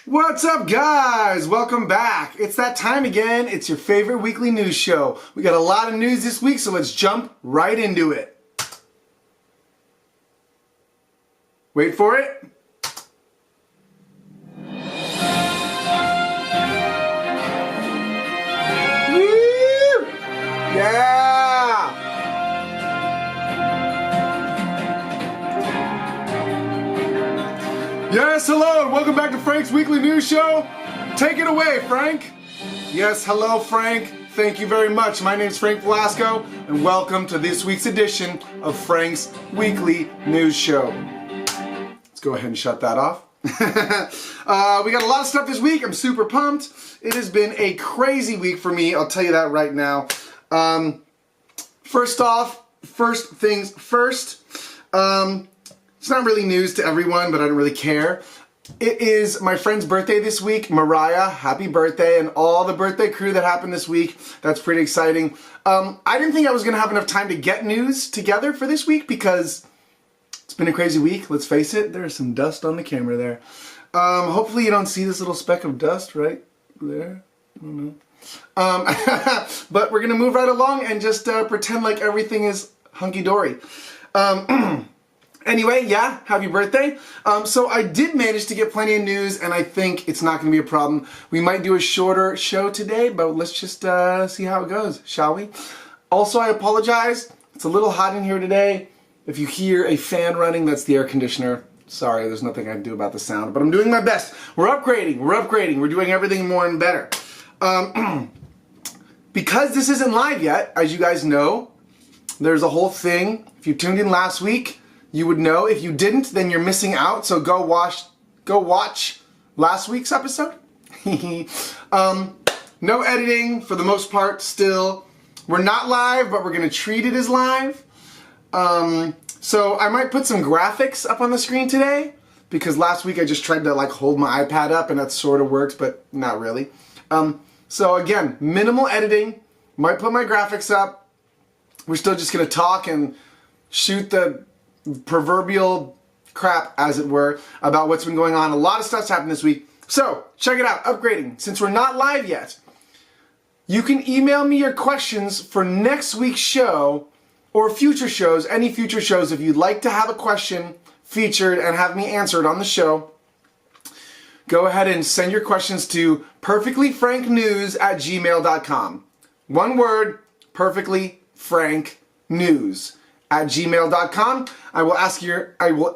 What's up, guys? Welcome back. It's that time again. It's your favorite weekly news show. We got a lot of news this week, so let's jump right into it. Wait for it. Woo! Yeah! Yes, hello, and welcome back to Frank's Weekly News Show. Take it away, Frank. Yes, hello, Frank. Thank you very much. My name's Frank Fiasco, and welcome to this week's edition of Frank's Weekly News Show. Let's go ahead and shut that off. We got a lot of stuff this week. I'm super pumped. It has been a crazy week for me. I'll tell you that right now. First things first. It's not really news to everyone, but I don't really care. It is my friend's birthday this week. Mariah, happy birthday, and all the birthday crew that happened this week. That's pretty exciting. I didn't think I was going to have enough time to get news together for this week because it's been a crazy week. Let's face it, there's some dust on the camera there. Hopefully you don't see this little speck of dust right there. I don't know. But we're going to move right along and just pretend like everything is hunky-dory. Anyway, yeah, happy birthday. So I did manage to get plenty of news, and I think it's not going to be a problem. We might do a shorter show today, but let's just see how it goes, shall we? Also, I apologize. It's a little hot in here today. If you hear a fan running, that's the air conditioner. Sorry, there's nothing I can do about the sound, but I'm doing my best. We're upgrading. We're doing everything more and better. Because this isn't live yet, as you guys know, there's a whole thing. If you tuned in last week, you would know. If you didn't, then you're missing out. So go watch last week's episode. No editing for the most part still. We're not live, but we're going to treat it as live. So I might put some graphics up on the screen today because last week I just tried to like hold my iPad up and that sort of worked, but not really. So again, minimal editing. Might put my graphics up. We're still just going to talk and shoot the proverbial crap, as it were, about what's been going on. A lot of stuff's happened this week. So, check it out, upgrading. Since we're not live yet, you can email me your questions for next week's show or future shows, any future shows. If you'd like to have a question featured and have me answered on the show, go ahead and send your questions to perfectlyfranknews@gmail.com. One word, perfectlyfranknews@gmail.com. I will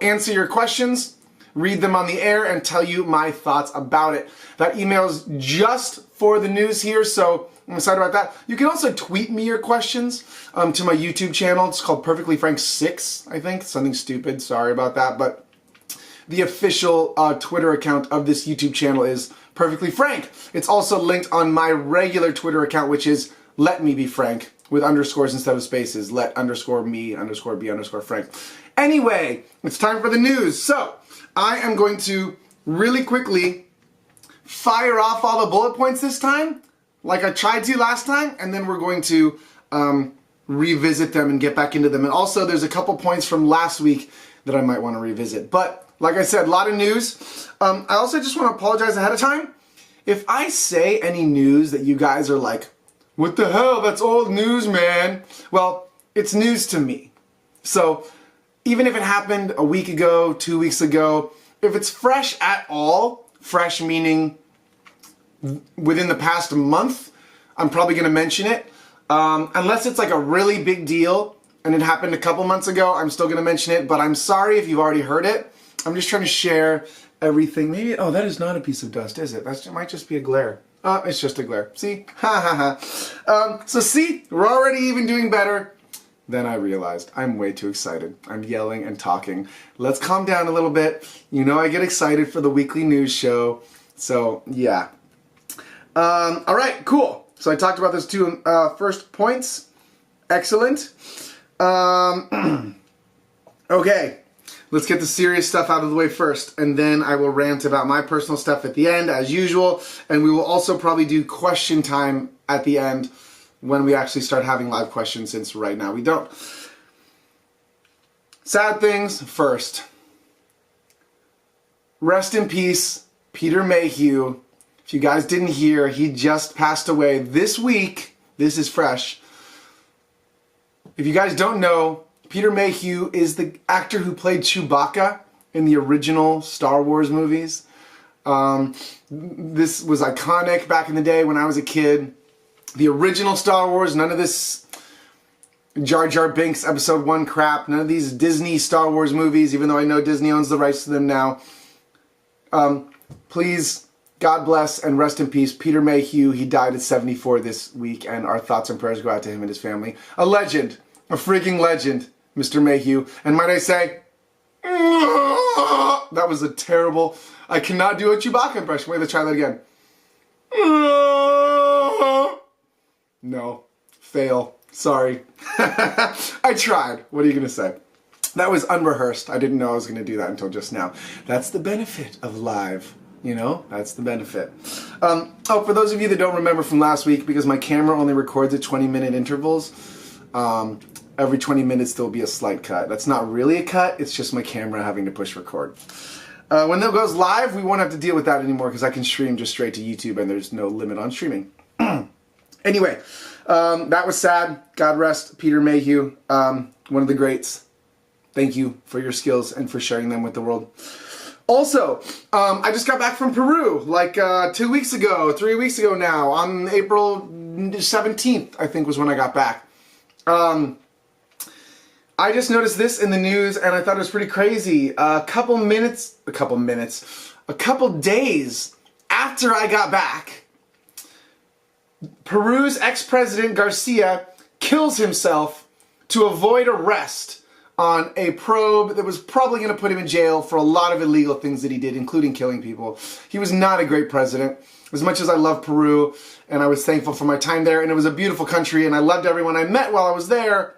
answer your questions, read them on the air, and tell you my thoughts about it. That email is just for the news here, so I'm excited about that. You can also tweet me your questions to my YouTube channel. It's called Perfectly Frank 6, I think. Something stupid, sorry about that, but the official Twitter account of this YouTube channel is Perfectly Frank. It's also linked on my regular Twitter account, which is Let Me Be Frank, with underscores instead of spaces. Let_me_be_Frank. Anyway, it's time for the news. So, I am going to really quickly fire off all the bullet points this time, like I tried to last time, and then we're going to revisit them and get back into them. And also, there's a couple points from last week that I might want to revisit. But, like I said, a lot of news. I also just want to apologize ahead of time. If I say any news that you guys are like, what the hell, that's old news, man. Well, it's news to me. So, even if it happened a week ago, 2 weeks ago, if it's fresh at all, fresh meaning within the past month, I'm probably going to mention it. Unless it's like a really big deal and it happened a couple months ago, I'm still going to mention it, but I'm sorry if you've already heard it. I'm just trying to share everything. Maybe, oh, that is not a piece of dust, is it? That might just be a glare. It's just a glare. See? Ha ha ha. So see, we're already even doing better. Then I realized I'm way too excited. I'm yelling and talking. Let's calm down a little bit. You know I get excited for the weekly news show. So, yeah. All right, cool. So I talked about those two first points. Excellent. Okay. Let's get the serious stuff out of the way first, and then I will rant about my personal stuff at the end, as usual, and we will also probably do question time at the end when we actually start having live questions, since right now we don't. Sad things first. Rest in peace, Peter Mayhew, if you guys didn't hear, he just passed away this week. This is fresh. If you guys don't know, Peter Mayhew is the actor who played Chewbacca in the original Star Wars movies. This was iconic back in the day when I was a kid. The original Star Wars, none of this Jar Jar Binks Episode 1 crap, none of these Disney Star Wars movies, even though I know Disney owns the rights to them now. Please, God bless and rest in peace, Peter Mayhew. He died at 74 this week, and our thoughts and prayers go out to him and his family. A legend, a freaking legend, Mr. Mayhew. And might I say, that was a terrible, I cannot do a Chewbacca impression. Wait, let's try that again. No, fail, sorry. I tried, what are you gonna say? That was unrehearsed. I didn't know I was gonna do that until just now. That's the benefit of live. You know, that's the benefit. Oh, for those of you that don't remember from last week, because my camera only records at 20-minute intervals, every 20 minutes there'll be a slight cut. That's not really a cut, it's just my camera having to push record. When that goes live, we won't have to deal with that anymore because I can stream just straight to YouTube and there's no limit on streaming. Anyway, that was sad. God rest Peter Mayhew, one of the greats. Thank you for your skills and for sharing them with the world. Also, I just got back from Peru, like 2 weeks ago, 3 weeks ago now, on April 17th, I think was when I got back. I just noticed this in the news and I thought it was pretty crazy. A couple days after I got back, Peru's ex-president Garcia kills himself to avoid arrest on a probe that was probably going to put him in jail for a lot of illegal things that he did, including killing people. He was not a great president. As much as I love Peru, and I was thankful for my time there, and it was a beautiful country, and I loved everyone I met while I was there,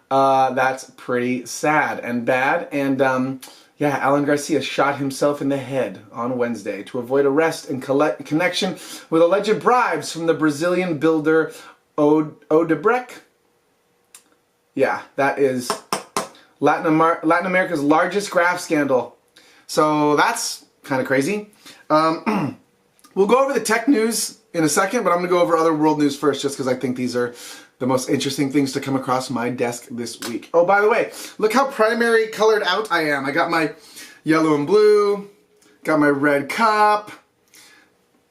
that's pretty sad and bad. And yeah, Alan Garcia shot himself in the head on Wednesday to avoid arrest in connection with alleged bribes from the Brazilian builder Odebrecht. Yeah, that is Latin America's largest graft scandal. So that's kind of crazy. We'll go over the tech news in a second, but I'm going to go over other world news first just because I think these are the most interesting things to come across my desk this week. Oh, by the way, look how primary colored out I am. I got my yellow and blue, got my red cup.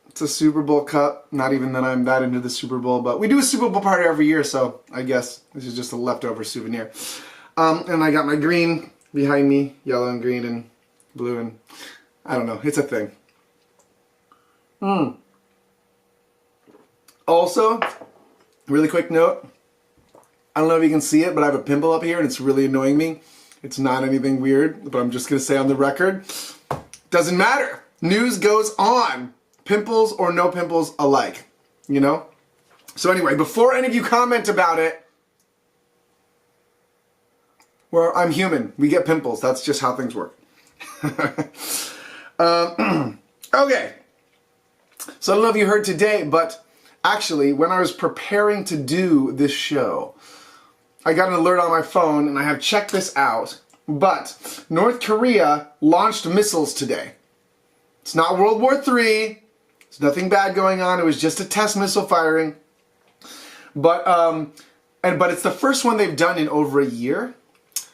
It's a Super Bowl cup. Not even that I'm that into the Super Bowl, but we do a Super Bowl party every year, so I guess this is just a leftover souvenir. And I got my green behind me, yellow and green and blue, and I don't know, it's a thing. Also, really quick note, I don't know if you can see it, but I have a pimple up here and it's really annoying me. It's not anything weird, but I'm just going to say on the record, doesn't matter. News goes on. Pimples or no pimples alike, you know? So anyway, before any of you comment about it, well, I'm human. We get pimples. That's just how things work. Okay. So I don't know if you heard today, but actually, when I was preparing to do this show, I got an alert on my phone, and I have checked this out, but North Korea launched missiles today. It's not World War III. There's nothing bad going on. It was just a test missile firing. But it's the first one they've done in over a year.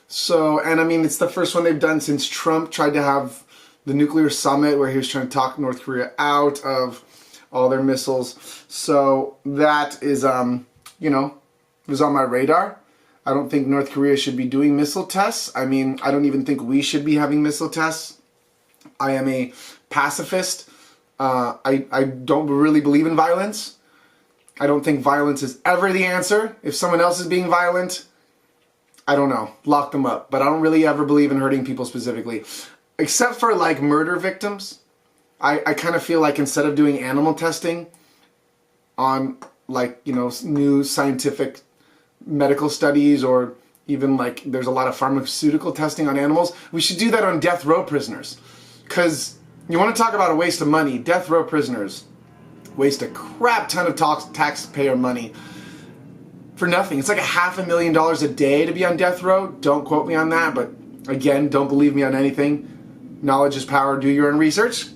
So, and I mean, it's the first one they've done since Trump tried to have the nuclear summit where he was trying to talk North Korea out of all their missiles. So that is, you know, was on my radar. I don't think North Korea should be doing missile tests. I mean, I don't even think we should be having missile tests. I am a pacifist. I don't really believe in violence. I don't think violence is ever the answer. If someone else is being violent, I don't know, lock them up. But I don't really ever believe in hurting people specifically. Except for like murder victims. I kind of feel like instead of doing animal testing on like, you know, new scientific medical studies, or even like there's a lot of pharmaceutical testing on animals, we should do that on death row prisoners. Because you want to talk about a waste of money, death row prisoners waste a crap ton of taxpayer money for nothing. It's like $500,000 a day to be on death row. Don't quote me on that, but again, don't believe me on anything. Knowledge is power. Do your own research.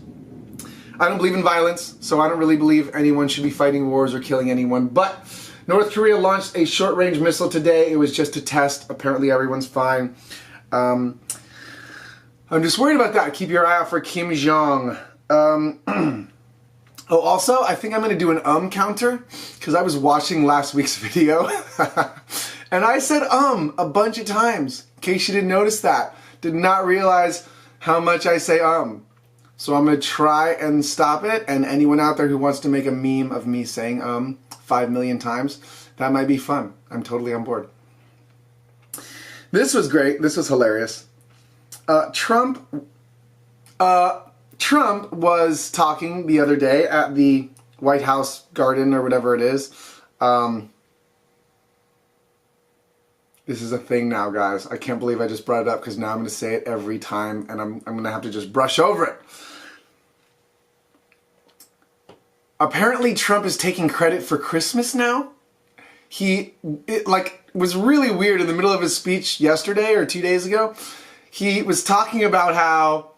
I don't believe in violence, so I don't really believe anyone should be fighting wars or killing anyone. But North Korea launched a short-range missile today. It was just a test. Apparently everyone's fine. I'm just worried about that. Keep your eye out for Kim Jong. Oh, also, I think I'm going to do an counter, because I was watching last week's video, and I said a bunch of times, in case you didn't notice that. Did not realize how much I say So I'm going to try and stop it, and anyone out there who wants to make a meme of me saying 5 million times, that might be fun. I'm totally on board. This was great. This was hilarious. Trump was talking the other day at the White House garden or whatever it is. This is a thing now, guys. I can't believe I just brought it up because now I'm going to say it every time and I'm going to have to just brush over it. Apparently Trump is taking credit for Christmas now. It was really weird in the middle of his speech yesterday or 2 days ago. He was talking about how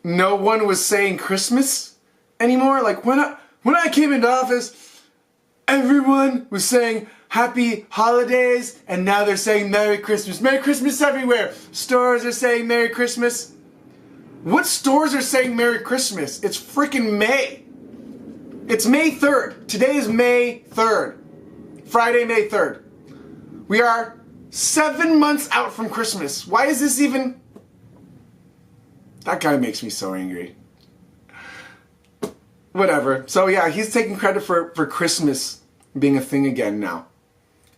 no one was saying Christmas anymore. Like when I came into office, everyone was saying Happy Holidays, and now they're saying Merry Christmas. Merry Christmas everywhere. Stores are saying Merry Christmas. What stores are saying Merry Christmas? It's freaking May. It's May 3rd. Today is May 3rd. Friday, May 3rd. We are 7 months out from Christmas. Why is this even... That guy makes me so angry. Whatever. So yeah, he's taking credit for Christmas being a thing again now.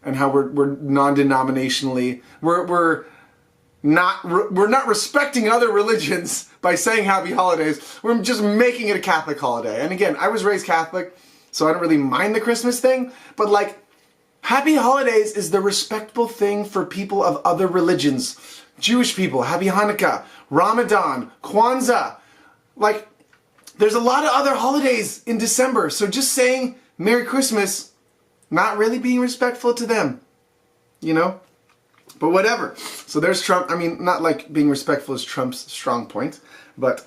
And how we're non-denominationally... We're not respecting other religions by saying Happy Holidays. We're just making it a Catholic holiday. And again, I was raised Catholic, so I don't really mind the Christmas thing. But like, Happy Holidays is the respectable thing for people of other religions. Jewish people, Happy Hanukkah, Ramadan, Kwanzaa. Like, there's a lot of other holidays in December. So just saying Merry Christmas, not really being respectful to them, you know? But whatever. So there's Trump. I mean, not like being respectful is Trump's strong point, but,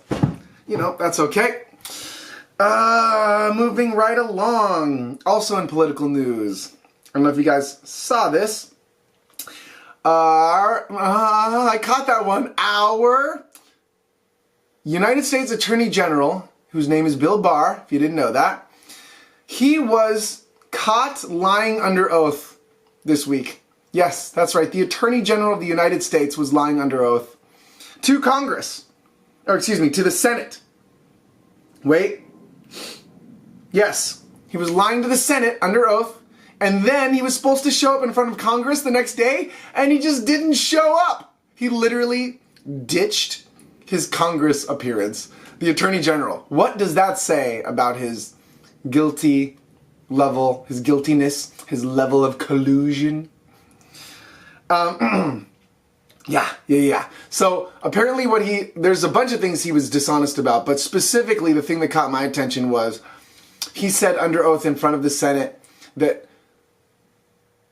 you know, that's okay. Moving right along. Also in political news. I don't know if you guys saw this. I caught that one. Our United States Attorney General, whose name is Bill Barr, if you didn't know that, he was caught lying under oath this week. Yes, that's right. The Attorney General of the United States was lying under oath to Congress. Or excuse me, to the Senate. Wait. Yes, he was lying to the Senate under oath. And then he was supposed to show up in front of Congress the next day, and he just didn't show up. He literally ditched his Congress appearance. The Attorney General. What does that say about his guilty level, his guiltiness, his level of collusion? Yeah. So apparently there's a bunch of things he was dishonest about, but specifically the thing that caught my attention was he said under oath in front of the Senate that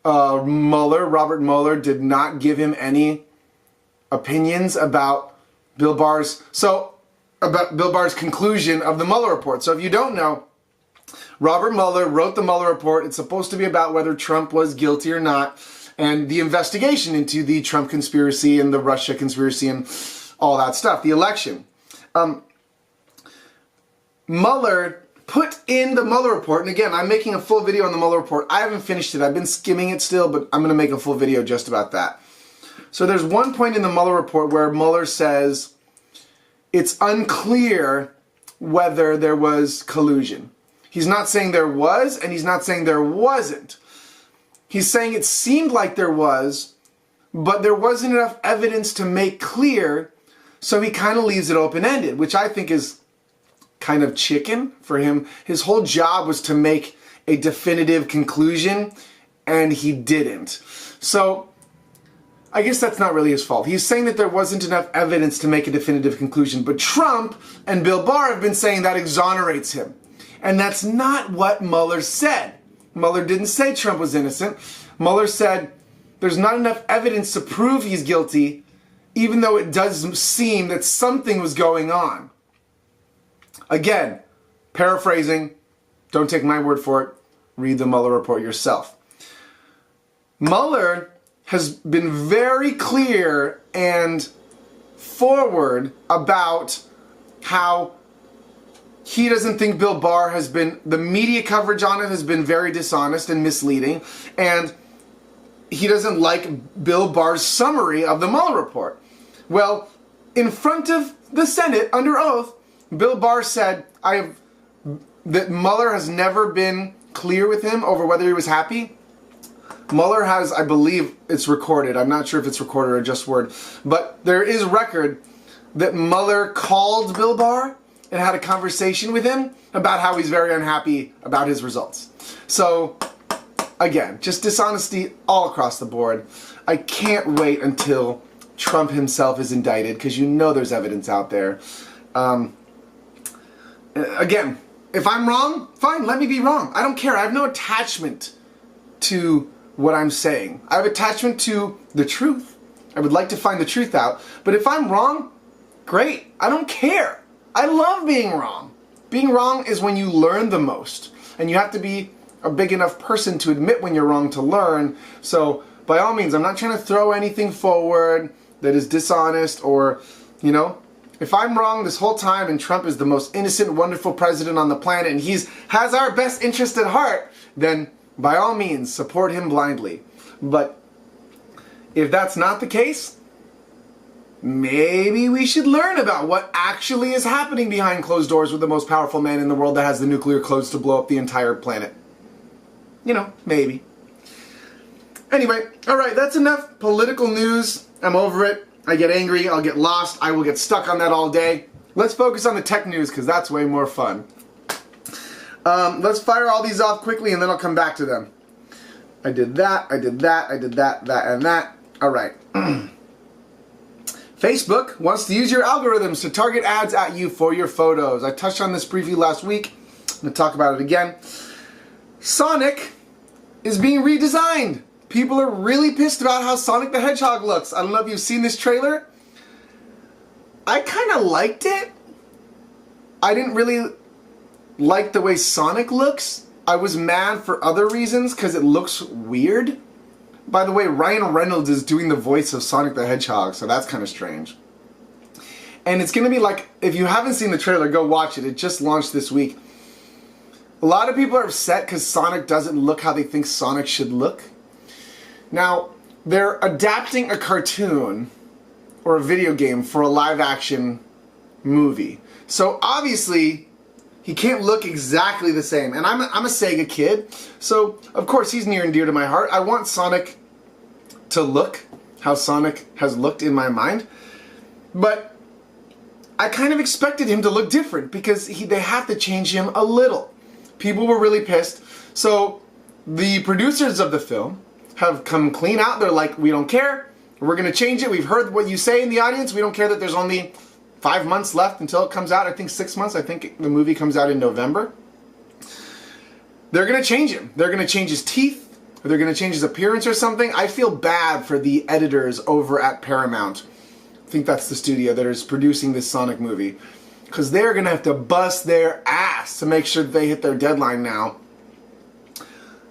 Robert Mueller did not give him any opinions about Bill Barr's conclusion of the Muller Report. So if you don't know, Robert Mueller wrote the Muller Report. It's supposed to be about whether Trump was guilty or not, and the investigation into the Trump conspiracy and the Russia conspiracy and all that stuff, the election. Mueller put in the Mueller Report, and again, I'm making a full video on the Mueller Report. I haven't finished it. I've been skimming it still, but I'm going to make a full video just about that. So there's one point in the Mueller Report where Mueller says it's unclear whether there was collusion. He's not saying there was, and he's not saying there wasn't. He's saying it seemed like there was, but there wasn't enough evidence to make clear, so he kind of leaves it open-ended, which I think is kind of chicken for him. His whole job was to make a definitive conclusion, and he didn't. So I guess that's not really his fault. He's saying that there wasn't enough evidence to make a definitive conclusion, but Trump and Bill Barr have been saying that exonerates him. And that's not what Mueller said. Mueller didn't say Trump was innocent. Mueller said there's not enough evidence to prove he's guilty, even though it does seem that something was going on. Again, paraphrasing, don't take my word for it, read the Muller report yourself. Muller has been very clear and forward about how he doesn't think Bill Barr has been, the media coverage on it has been very dishonest and misleading, and he doesn't like Bill Barr's summary of the Muller report. Well, in front of the Senate, under oath, Bill Barr said that Mueller has never been clear with him over whether he was happy. Mueller has, I believe it's recorded, I'm not sure if it's recorded or just word, but there is record that Mueller called Bill Barr and had a conversation with him about how he's very unhappy about his results. So, again, just dishonesty all across the board. I can't wait until Trump himself is indicted, because you know there's evidence out there. Again, if I'm wrong, fine, let me be wrong. I don't care. I have no attachment to what I'm saying. I have attachment to the truth. I would like to find the truth out. But if I'm wrong, great. I don't care. I love being wrong. Being wrong is when you learn the most. And you have to be a big enough person to admit when you're wrong to learn. So, by all means, I'm not trying to throw anything forward that is dishonest or, you know, if I'm wrong this whole time and Trump is the most innocent, wonderful president on the planet and has our best interest at heart, then by all means, support him blindly. But if that's not the case, maybe we should learn about what actually is happening behind closed doors with the most powerful man in the world that has the nuclear codes to blow up the entire planet. You know, maybe. Anyway, alright, that's enough political news. I'm over it. I get angry, I'll get lost, I will get stuck on that all day. Let's focus on the tech news, because that's way more fun. Let's fire all these off quickly and then I'll come back to them. I did that, I did that, I did that, that, and that. Alright. Facebook wants to use your algorithms to target ads at you for your photos. I touched on this briefly last week. I'm going to talk about it again. Sonic is being redesigned. People are really pissed about how Sonic the Hedgehog looks. I don't know if you've seen this trailer. I kind of liked it. I didn't really like the way Sonic looks. I was mad for other reasons because it looks weird. By the way, Ryan Reynolds is doing the voice of Sonic the Hedgehog, so that's kind of strange. And it's going to be like, if you haven't seen the trailer, go watch it. It just launched this week. A lot of people are upset because Sonic doesn't look how they think Sonic should look. Now, they're adapting a cartoon or a video game for a live-action movie. So obviously, he can't look exactly the same. And I'm a Sega kid, so of course he's near and dear to my heart. I want Sonic to look how Sonic has looked in my mind. But I kind of expected him to look different because they have to change him a little. People were really pissed. So the producers of the film have come clean out. They're like, we don't care. We're going to change it. We've heard what you say in the audience. We don't care that there's only 5 months left until it comes out. I think 6 months. I think the movie comes out in November. They're going to change him. They're going to change his teeth. Or they're going to change his appearance or something. I feel bad for the editors over at Paramount. I think that's the studio that is producing this Sonic movie. Because they're going to have to bust their ass to make sure that they hit their deadline now.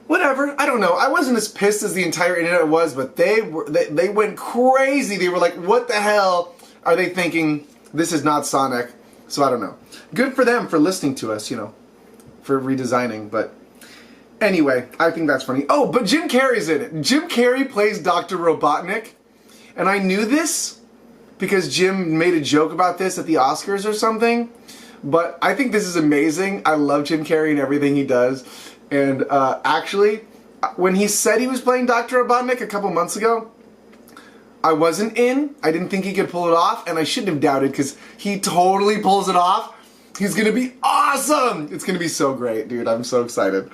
Whatever, I don't know. I wasn't as pissed as the entire internet was, but they went crazy. They were like, what the hell are they thinking? This is not Sonic. So I don't know. Good for them for listening to us, you know, for redesigning. But anyway, I think that's funny. Oh, but Jim Carrey's in it. Jim Carrey plays Dr. Robotnik. And I knew this because Jim made a joke about this at the Oscars or something. But I think this is amazing. I love Jim Carrey and everything he does. And actually, when he said he was playing Dr. Robotnik a couple months ago, I wasn't in. I didn't think he could pull it off, and I shouldn't have doubted because he totally pulls it off. He's going to be awesome! It's going to be so great, dude. I'm so excited.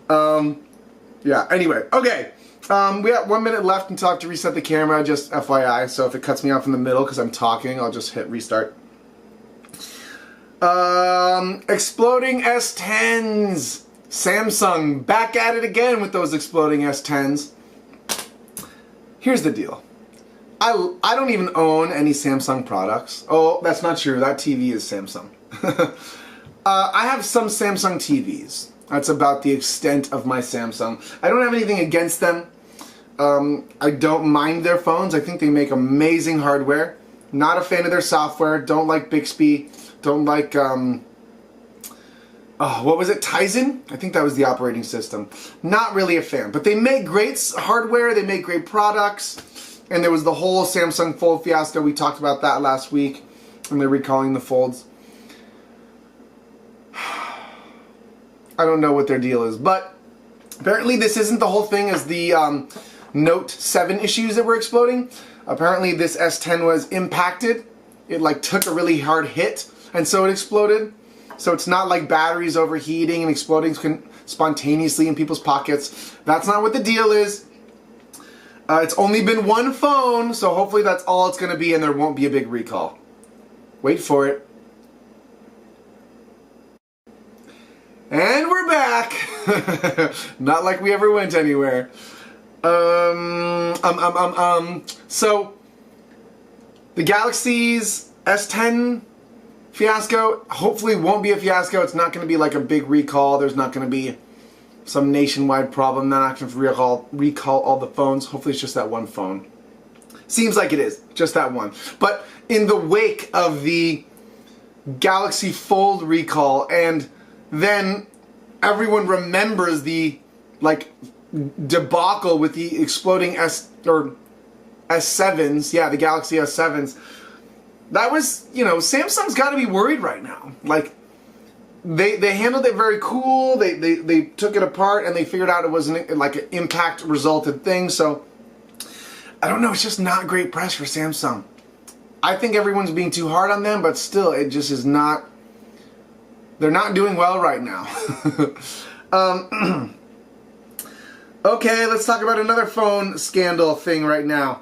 Yeah, anyway. Okay. We got 1 minute left until I have to reset the camera, just FYI. So if it cuts me off in the middle because I'm talking, I'll just hit restart. Exploding S10s. Samsung back at it again with those exploding S10s. Here's the deal. I don't even own any Samsung products. Oh, that's not true. That TV is Samsung. I have some Samsung TVs. That's about the extent of my Samsung. I don't have anything against them. I don't mind their phones. I think they make amazing hardware. Not a fan of their software. Don't like Bixby. Don't like, what was it? Tizen? I think that was the operating system. Not really a fan. But they make great hardware. They make great products. And there was the whole Samsung Fold fiasco. We talked about that last week. And they're recalling the Folds. I don't know what their deal is, but apparently this isn't the whole thing as the Note 7 issues that were exploding. Apparently this S10 was impacted. It like took a really hard hit and so it exploded. So it's not like batteries overheating and exploding spontaneously in people's pockets. That's not what the deal is. It's only been one phone, so hopefully that's all it's going to be and there won't be a big recall. Wait for it. And we're back! Not like we ever went anywhere. So, the Galaxy's S10 fiasco hopefully won't be a fiasco. It's not going to be like a big recall. There's not going to be some nationwide problem. They're not going to recall all the phones. Hopefully it's just that one phone. Seems like it is. Just that one. But in the wake of the Galaxy Fold recall and then everyone remembers the like debacle with the exploding S7s, yeah, the Galaxy S7s. That was, you know, Samsung's got to be worried right now. Like they handled it very cool. They took it apart and they figured out it wasn't like an impact resulted thing. So I don't know, it's just not great press for Samsung. I think everyone's being too hard on them, but still it just is not. They're not doing well right now. Okay, let's talk about another phone scandal thing right now.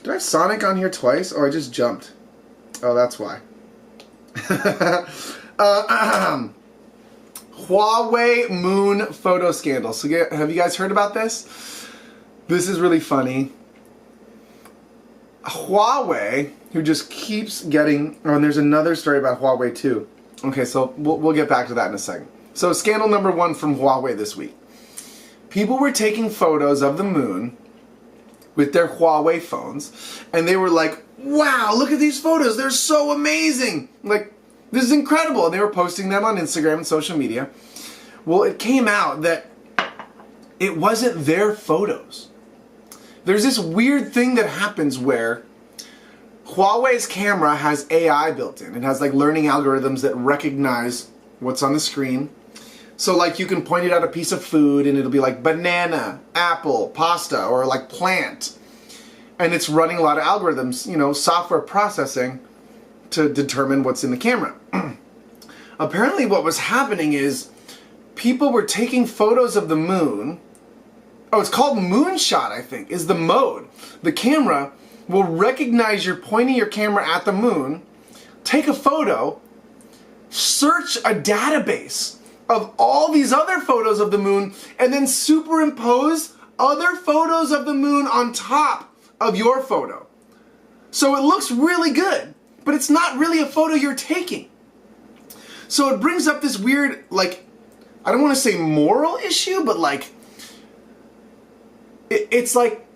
Do I have Sonic on here twice? Oh, I just jumped. Oh, that's why. Huawei Moon photo scandal. So have you guys heard about this? This is really funny. Huawei, who just keeps getting... Oh, and there's another story about Huawei too. Okay, so we'll get back to that in a second. So scandal number one from Huawei this week. People were taking photos of the moon with their Huawei phones, and they were like, wow, look at these photos, they're so amazing! Like, this is incredible! And they were posting them on Instagram and social media. Well, it came out that it wasn't their photos. There's this weird thing that happens where Huawei's camera has AI built in. It has like learning algorithms that recognize what's on the screen. So like you can point it at a piece of food and it'll be like banana, apple, pasta, or like plant. And it's running a lot of algorithms, you know, software processing to determine what's in the camera. Apparently what was happening is people were taking photos of the moon. Oh, it's called moonshot, I think, is the mode. The camera will recognize you're pointing your camera at the moon, take a photo, search a database of all these other photos of the moon, and then superimpose other photos of the moon on top of your photo. So it looks really good, but it's not really a photo you're taking. So it brings up this weird, like, I don't want to say moral issue, but like, it's like,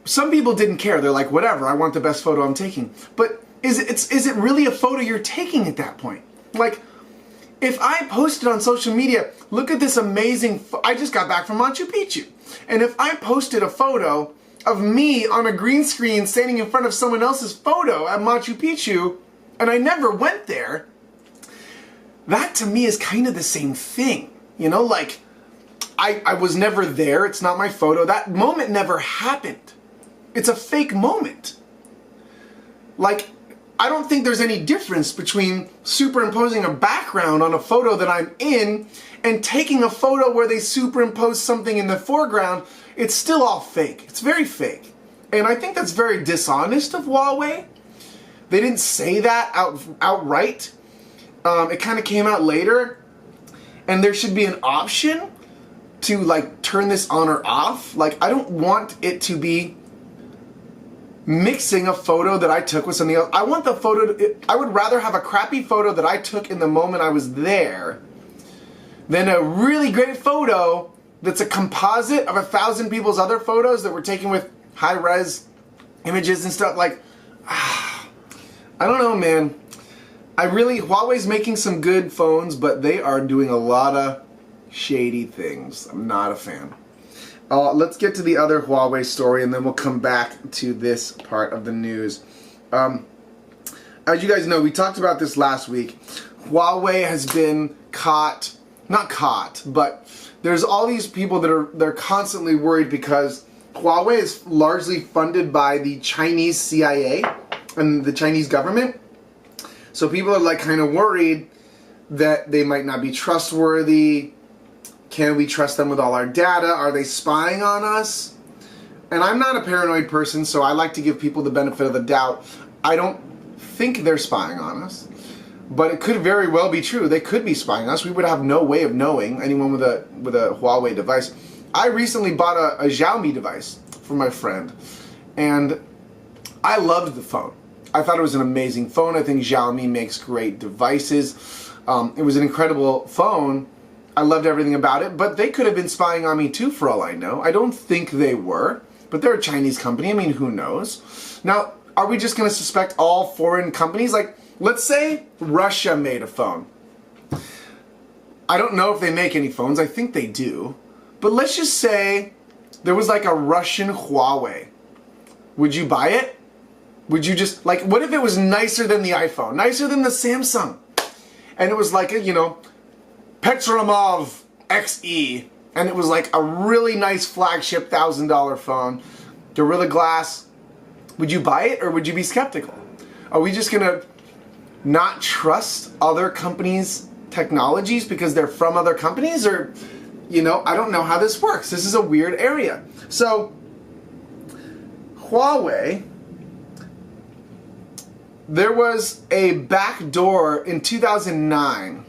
some people didn't care. They're like, whatever, I want the best photo I'm taking. But is it really a photo you're taking at that point? Like, if I posted on social media, look at this amazing, I just got back from Machu Picchu. And if I posted a photo of me on a green screen standing in front of someone else's photo at Machu Picchu, and I never went there, that to me is kind of the same thing. You know, like, I was never there, it's not my photo, that moment never happened. It's a fake moment. Like, I don't think there's any difference between superimposing a background on a photo that I'm in and taking a photo where they superimpose something in the foreground. It's still all fake. It's very fake. And I think that's very dishonest of Huawei. They didn't say that outright. It kind of came out later. And there should be an option to like turn this on or off. Like, I don't want it to be mixing a photo that I took with something else. I want the photo, I would rather have a crappy photo that I took in the moment I was there than a really great photo that's a composite of 1,000 people's other photos that were taken with high-res images and stuff. Like, I don't know, man. Huawei's making some good phones, but they are doing a lot of shady things. I'm not a fan. Let's get to the other Huawei story, and then we'll come back to this part of the news. As you guys know, we talked about this last week. Huawei has been not caught, but there's all these people that they're constantly worried because Huawei is largely funded by the Chinese CIA and the Chinese government. So people are like kind of worried that they might not be trustworthy. Can we trust them with all our data? Are they spying on us? And I'm not a paranoid person, so I like to give people the benefit of the doubt. I don't think they're spying on us, but it could very well be true. They could be spying on us. We would have no way of knowing, anyone with a Huawei device. I recently bought a Xiaomi device for my friend, and I loved the phone. I thought it was an amazing phone. I think Xiaomi makes great devices. It was an incredible phone. I loved everything about it, but they could have been spying on me too for all I know. I don't think they were, but they're a Chinese company. I mean, who knows? Now, are we just going to suspect all foreign companies? Like, let's say Russia made a phone. I don't know if they make any phones. I think they do. But let's just say there was like a Russian Huawei. Would you buy it? Would you just, like, what if it was nicer than the iPhone? Nicer than the Samsung? And it was like a, Petramov XE, and it was like a really nice flagship $1,000 phone, Gorilla Glass. Would you buy it, or would you be skeptical? Are we just gonna not trust other companies' technologies because they're from other companies, or, I don't know how this works. This is a weird area. So, Huawei, there was a backdoor in 2009.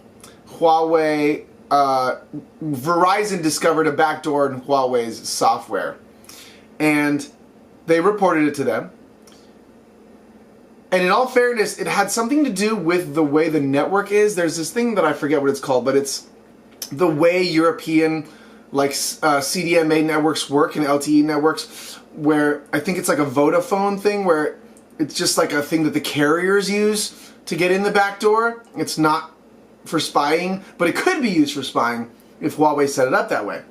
Huawei, Verizon discovered a backdoor in Huawei's software, and they reported it to them. And in all fairness, it had something to do with the way the network is. There's this thing that I forget what it's called, but it's the way European CDMA networks work and LTE networks, where I think it's like a Vodafone thing where it's just like a thing that the carriers use to get in the backdoor. It's not for spying, but it could be used for spying if Huawei set it up that way.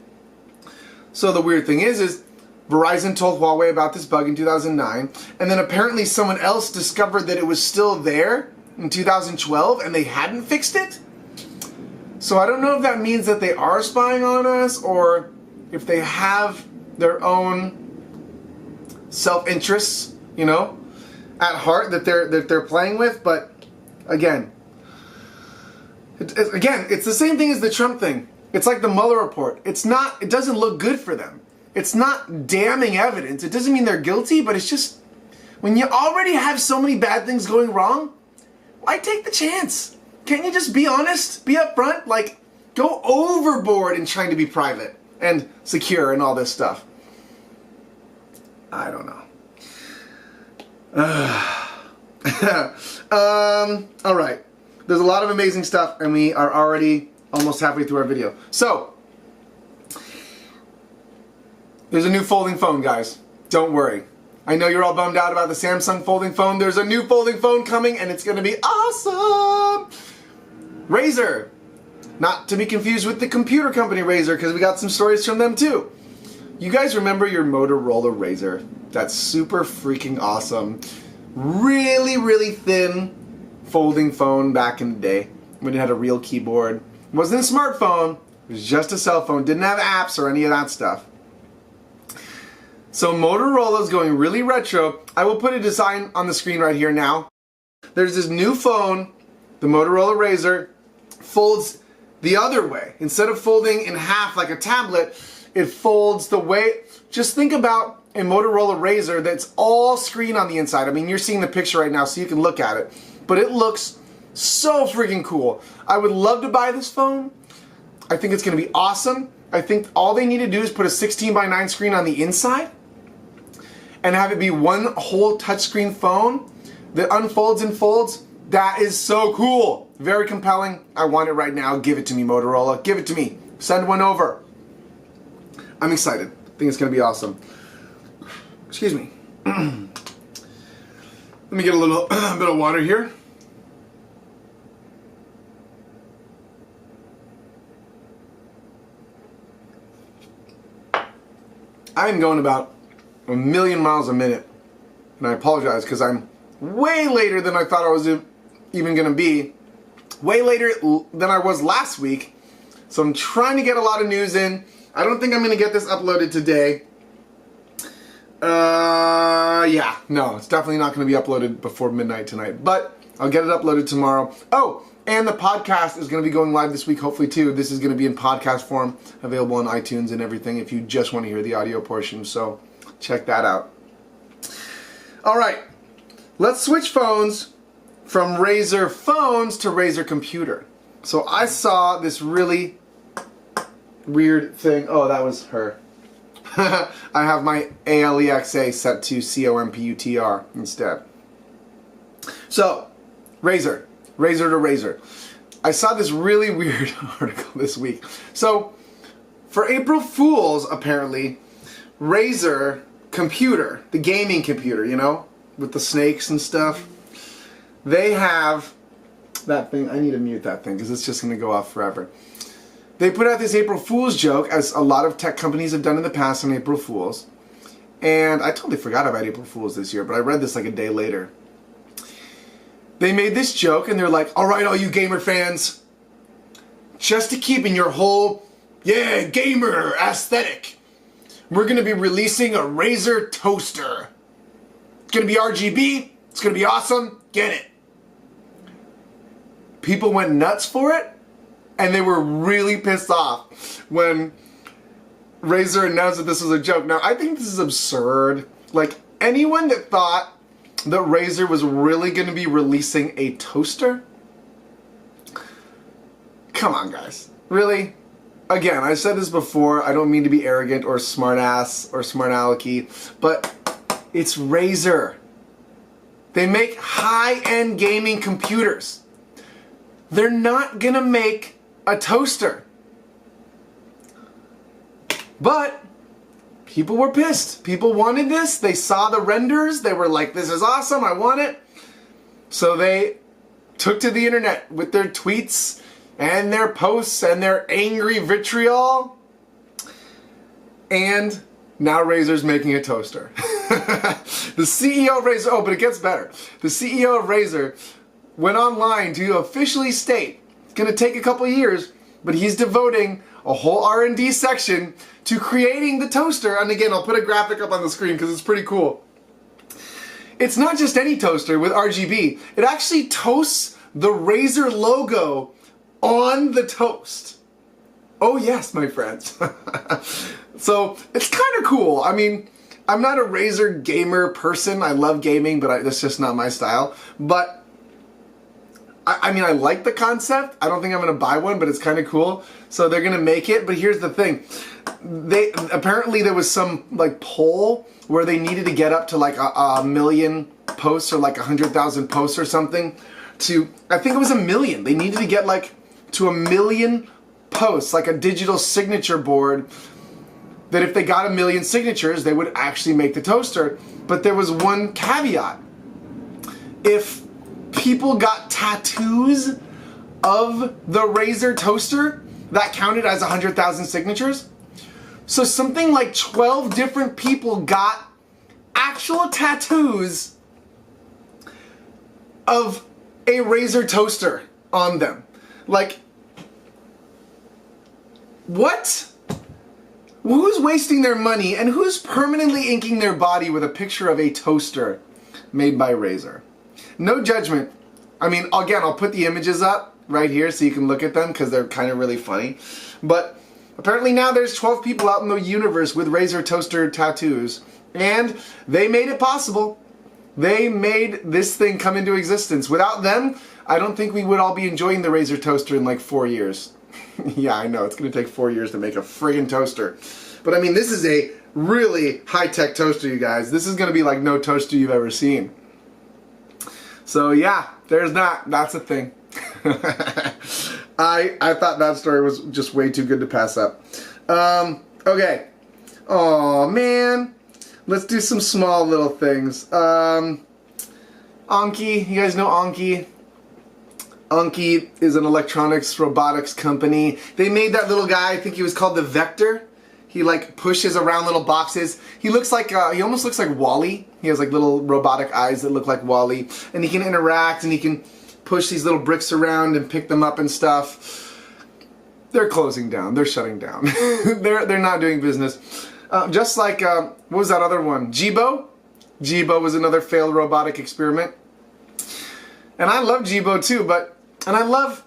So the weird thing is Verizon told Huawei about this bug in 2009, and then apparently someone else discovered that it was still there in 2012 and they hadn't fixed it. So I don't know if that means that they are spying on us, or if they have their own self-interests, at heart that they're playing with. But again, it's the same thing as the Trump thing. It's like the Muller Report. It doesn't look good for them. It's not damning evidence. It doesn't mean they're guilty, but it's just, when you already have so many bad things going wrong, why take the chance? Can't you just be honest? Be upfront? Like, go overboard in trying to be private and secure and all this stuff. I don't know. All right. There's a lot of amazing stuff, and we are already almost halfway through our video. So, there's a new folding phone, guys. Don't worry. I know you're all bummed out about the Samsung folding phone. There's a new folding phone coming, and it's going to be awesome! Razer. Not to be confused with the computer company Razer, because we got some stories from them too. You guys remember your Motorola Razor? That's super freaking awesome. Really, really thin folding phone back in the day when it had a real keyboard. It wasn't a smartphone, it was just a cell phone. Didn't have apps or any of that stuff. So Motorola's going really retro. I will put a design on the screen right here now. There's this new phone, the Motorola Razor, folds the other way. Instead of folding in half like a tablet, it folds the way, just think about a Motorola Razor that's all screen on the inside. I mean, you're seeing the picture right now so you can look at it. But it looks so freaking cool. I would love to buy this phone. I think it's going to be awesome. I think all they need to do is put a 16:9 screen on the inside. and have it be one whole touchscreen phone that unfolds and folds. That is so cool. Very compelling. I want it right now. Give it to me, Motorola. Give it to me. Send one over. I'm excited. I think it's going to be awesome. Excuse me. Let me get a little bit of water here. I'm going about 1,000,000 miles a minute, and I apologize because I'm way later than I thought I was even going to be. Way later than I was last week. So I'm trying to get a lot of news in. I don't think I'm going to get this uploaded today. Yeah, no, it's definitely not going to be uploaded before midnight tonight, but I'll get it uploaded tomorrow. Oh, and the podcast is going to be going live this week, hopefully too. This is going to be in podcast form, available on iTunes and everything if you just want to hear the audio portion, so check that out. All right, let's switch phones from Razer phones to Razer computer. So I saw this really weird thing. Oh, that was her. I have my ALEXA set to COMPUTR instead. So, Razer to Razer. I saw this really weird article this week. So, for April Fools, apparently, Razer computer, the gaming computer, you know, with the snakes and stuff, they have that thing. I need to mute that thing because it's just going to go off forever. They put out this April Fool's joke, as a lot of tech companies have done in the past on April Fools. And I totally forgot about April Fools this year, but I read this like a day later. They made this joke and they're like, all right, all you gamer fans, just to keep in your whole, yeah, gamer aesthetic, we're going to be releasing a Razer Toaster. It's going to be RGB. It's going to be awesome. Get it. People went nuts for it. And they were really pissed off when Razer announced that this was a joke. Now, I think this is absurd. Like, anyone that thought that Razer was really going to be releasing a toaster? Come on, guys. Really? Again, I've said this before. I don't mean to be arrogant or smart-ass or smart-alecky, but it's Razer. They make high-end gaming computers. They're not going to make a toaster. But people were pissed. People wanted this. They saw the renders. They were like, this is awesome. I want it. So they took to the internet with their tweets and their posts and their angry vitriol. And now Razer's making a toaster. The CEO of Razer, oh, but it gets better. The CEO of Razer went online to officially state it's going to take a couple years, but he's devoting a whole R&D section to creating the toaster. And again, I'll put a graphic up on the screen because it's pretty cool. It's not just any toaster with RGB. It actually toasts the Razer logo on the toast. Oh yes, my friends. So it's kind of cool. I mean, I'm not a Razer gamer person. I love gaming, but that's just not my style. But I mean, I like the concept. I don't think I'm going to buy one, but it's kind of cool. So they're going to make it. But here's the thing. Apparently there was some like poll where they needed to get up to like a million posts or like 100,000 posts or something to, I think it was 1 million. They needed to get like to 1 million posts, like a digital signature board, that if they got 1 million signatures, they would actually make the toaster. But there was one caveat. If people got tattoos of the Razer toaster, that counted as 100,000 signatures. So something like 12 different people got actual tattoos of a Razer toaster on them. Like, what? Who's wasting their money and who's permanently inking their body with a picture of a toaster made by Razer? No judgment. I mean, again, I'll put the images up right here so you can look at them because they're kind of really funny. But apparently now there's 12 people out in the universe with Razer toaster tattoos. And they made it possible. They made this thing come into existence. Without them, I don't think we would all be enjoying the Razer toaster in like 4 years. Yeah, I know. It's going to take 4 years to make a friggin' toaster. But I mean, this is a really high-tech toaster, you guys. This is going to be like no toaster you've ever seen. So yeah, there's that. That's a thing. I thought that story was just way too good to pass up. Okay. Oh man. Let's do some small little things. Anki, you guys know Anki? Unki is an electronics robotics company. They made that little guy, I think he was called the Vector. He like pushes around little boxes. He looks like, he almost looks like Wall-E. He has like little robotic eyes that look like Wall-E. And he can interact and he can push these little bricks around and pick them up and stuff. They're closing down. They're shutting down. they're not doing business. Just like, what was that other one? Jibo? Jibo was another failed robotic experiment. And I love Jibo too, and I love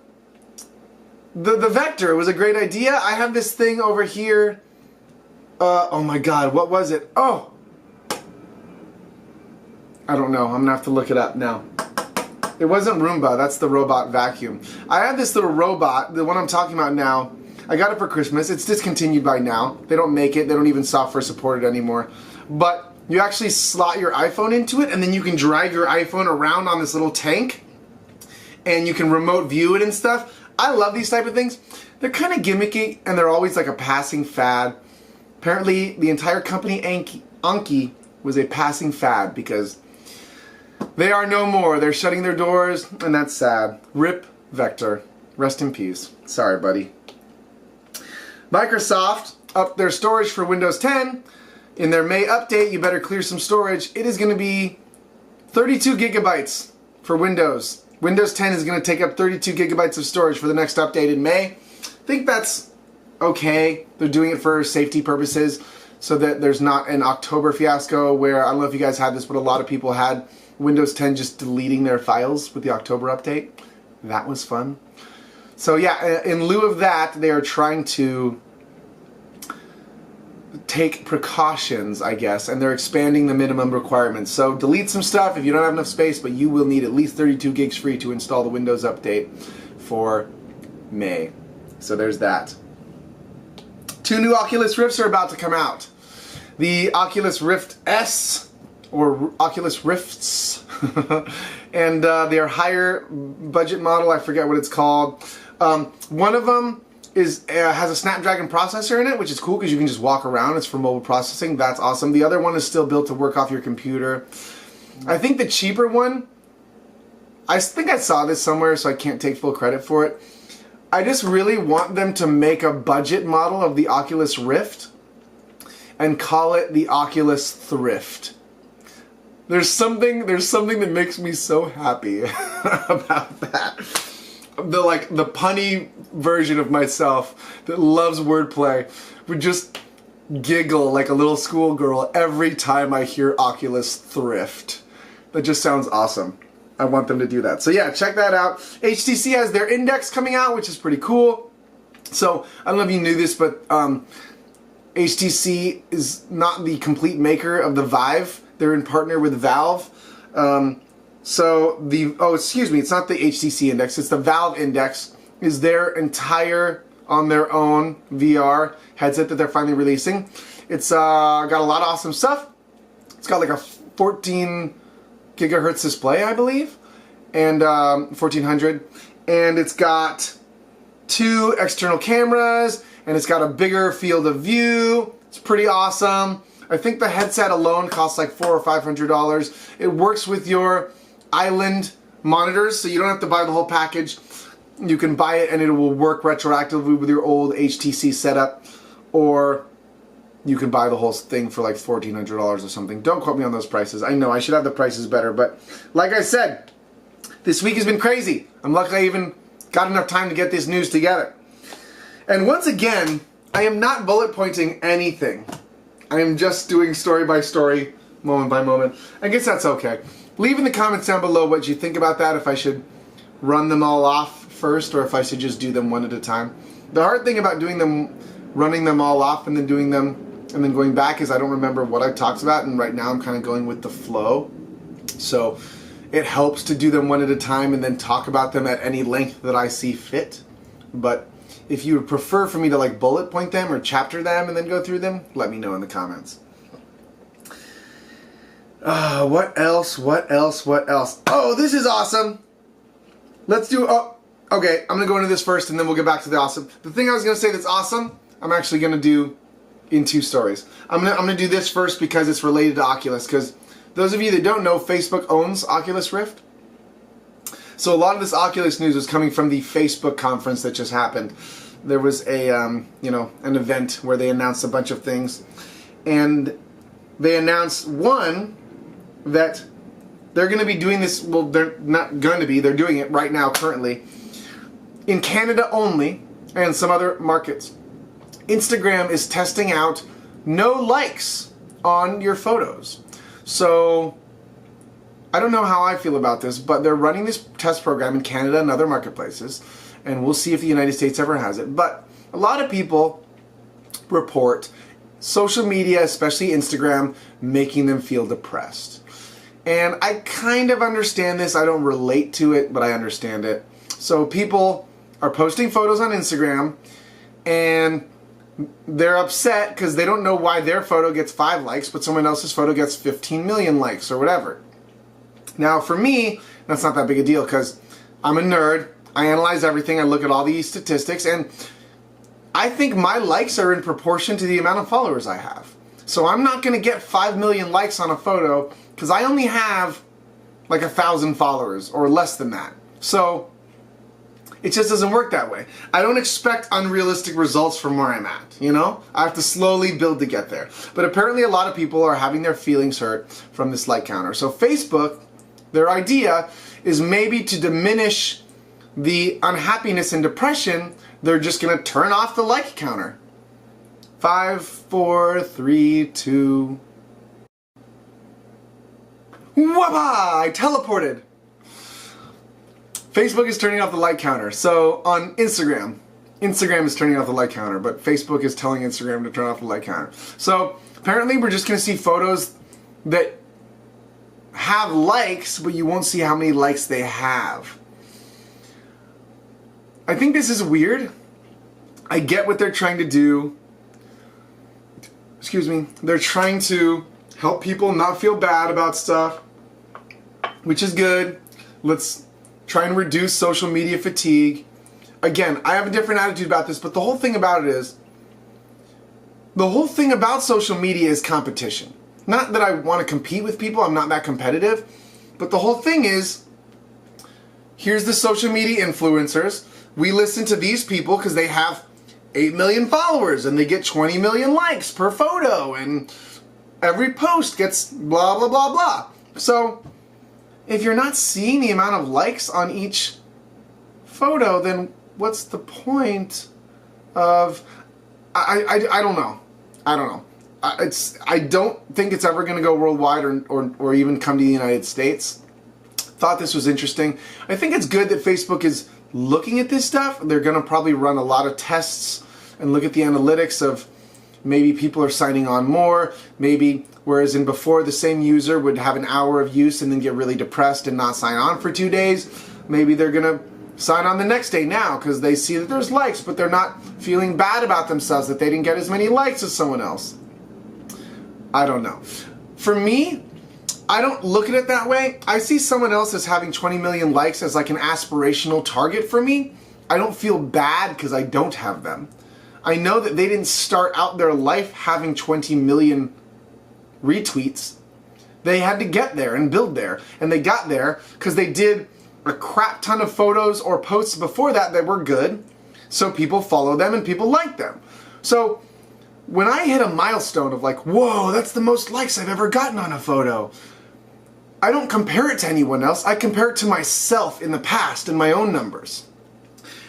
the Vector. It was a great idea. I have this thing over here. Oh my god, what was it? Oh! I don't know. I'm gonna have to look it up now. It wasn't Roomba, that's the robot vacuum. I have this little robot, the one I'm talking about now. I got it for Christmas. It's discontinued by now. They don't make it. They don't even software support it anymore. But you actually slot your iPhone into it, and then you can drive your iPhone around on this little tank, and you can remote view it and stuff. I love these type of things. They're kind of gimmicky, and they're always like a passing fad. Apparently, the entire company Anki was a passing fad because they are no more. They're shutting their doors, and that's sad. RIP Vector. Rest in peace. Sorry, buddy. Microsoft upped their storage for Windows 10. In their May update, you better clear some storage. It is going to be 32 gigabytes for Windows. Windows 10 is going to take up 32 gigabytes of storage for the next update in May. I think that's okay. They're doing it for safety purposes so that there's not an October fiasco where, I don't know if you guys had this, but a lot of people had Windows 10 just deleting their files with the October update. That was fun. So yeah, in lieu of that, they are trying to take precautions, I guess, and they're expanding the minimum requirements. So delete some stuff if you don't have enough space, but you will need at least 32 gigs free to install the Windows update for May. So there's that. 2 new Oculus Rifts are about to come out. The Oculus Rift S, or Oculus Rifts, and their higher budget model, I forget what it's called. One of them has a Snapdragon processor in it, which is cool because you can just walk around. It's for mobile processing. That's awesome. The other one is still built to work off your computer. I think the cheaper one, I think I saw this somewhere, so I can't take full credit for it. I just really want them to make a budget model of the Oculus Rift and call it the Oculus Thrift. There's something that makes me so happy about that. The punny version of myself that loves wordplay would just giggle like a little schoolgirl every time I hear Oculus Thrift. That just sounds awesome. I want them to do that. So yeah, check that out. HTC has their Index coming out, which is pretty cool. So, I don't know if you knew this, but HTC is not the complete maker of the Vive. They're in partner with Valve. It's not the HTC Index, it's the Valve Index, is their entire, on their own, VR headset that they're finally releasing. It's got a lot of awesome stuff. It's got like a 14 gigahertz display, I believe, and 1400, and it's got 2 external cameras, and it's got a bigger field of view. It's pretty awesome. I think the headset alone costs like $400 or $500. It works with your Island monitors, so you don't have to buy the whole package. You can buy it and it will work retroactively with your old HTC setup, or you can buy the whole thing for like $1,400 or something. Don't quote me on those prices. I know I should have the prices better, but like I said, this week has been crazy. I'm lucky I even got enough time to get this news together. And once again, I am not bullet pointing anything. I am just doing story by story, moment by moment. I guess that's okay. Leave in the comments down below what you think about that, if I should run them all off first or if I should just do them one at a time. The hard thing about running them all off and then doing them and then going back is I don't remember what I talked about, and right now I'm kind of going with the flow. So it helps to do them one at a time and then talk about them at any length that I see fit. But If you would prefer for me to like bullet point them or chapter them and then go through them, let me know in the comments. What else? Oh, this is awesome. Let's do, okay, I'm gonna go into this first and then we'll get back to the awesome. The thing I was gonna say that's awesome, I'm actually gonna do in two stories. I'm gonna do this first because it's related to Oculus, because those of you that don't know, Facebook owns Oculus Rift. So a lot of this Oculus news was coming from the Facebook conference that just happened. There was a, you know, an event where they announced a bunch of things. And they announced, one, that they're going to be doing this, well, they're not going to be, they're doing it right now currently, in Canada only, and some other markets. Instagram is testing out no likes on your photos. So, I don't know how I feel about this, but they're running this test program in Canada and other marketplaces, and we'll see if the United States ever has it. But a lot of people report social media, especially Instagram, making them feel depressed. And I kind of understand this. I don't relate to it, but I understand it. So people are posting photos on Instagram, and they're upset because they don't know why their photo gets 5 likes, but someone else's photo gets 15 million likes or whatever. Now for me, that's not that big a deal because I'm a nerd. I analyze everything. I look at all these statistics, and I think my likes are in proportion to the amount of followers I have. So I'm not going to get 5 million likes on a photo because I only have like 1,000 followers or less than that. So it just doesn't work that way. I don't expect unrealistic results from where I'm at, you know? I have to slowly build to get there. But apparently a lot of people are having their feelings hurt from this like counter. So Facebook, their idea is maybe to diminish the unhappiness and depression, they're just going to turn off the like counter. 5, 4, 3, 2... Whoopah! I teleported! Facebook is turning off the like counter. So on Instagram is turning off the like counter, but Facebook is telling Instagram to turn off the like counter. So apparently we're just going to see photos that have likes, but you won't see how many likes they have. I think this is weird. I get what they're trying to do. Excuse me. They're trying to help people not feel bad about stuff, which is good. Let's try and reduce social media fatigue. Again, I have a different attitude about this, but the whole thing about it is, the whole thing about social media is competition. Not that I want to compete with people, I'm not that competitive, but the whole thing is, here's the social media influencers. We listen to these people because they have 8 million followers and they get 20 million likes per photo and every post gets blah blah blah blah. So if you're not seeing the amount of likes on each photo, then what's the point of... I don't know. I don't know. I don't think it's ever going to go worldwide or even come to the United States. Thought this was interesting. I think it's good that Facebook is looking at this stuff. They're going to probably run a lot of tests and look at the analytics of maybe people are signing on more, maybe whereas in before the same user would have an hour of use and then get really depressed and not sign on for 2 days, maybe they're going to sign on the next day now because they see that there's likes, but they're not feeling bad about themselves that they didn't get as many likes as someone else. I don't know. For me, I don't look at it that way. I see someone else as having 20 million likes as like an aspirational target for me. I don't feel bad because I don't have them. I know that they didn't start out their life having 20 million retweets. They had to get there and build there. And they got there because they did a crap ton of photos or posts before that that were good. So people follow them and people like them. So when I hit a milestone of like, whoa, that's the most likes I've ever gotten on a photo, I don't compare it to anyone else. I compare it to myself in the past and my own numbers.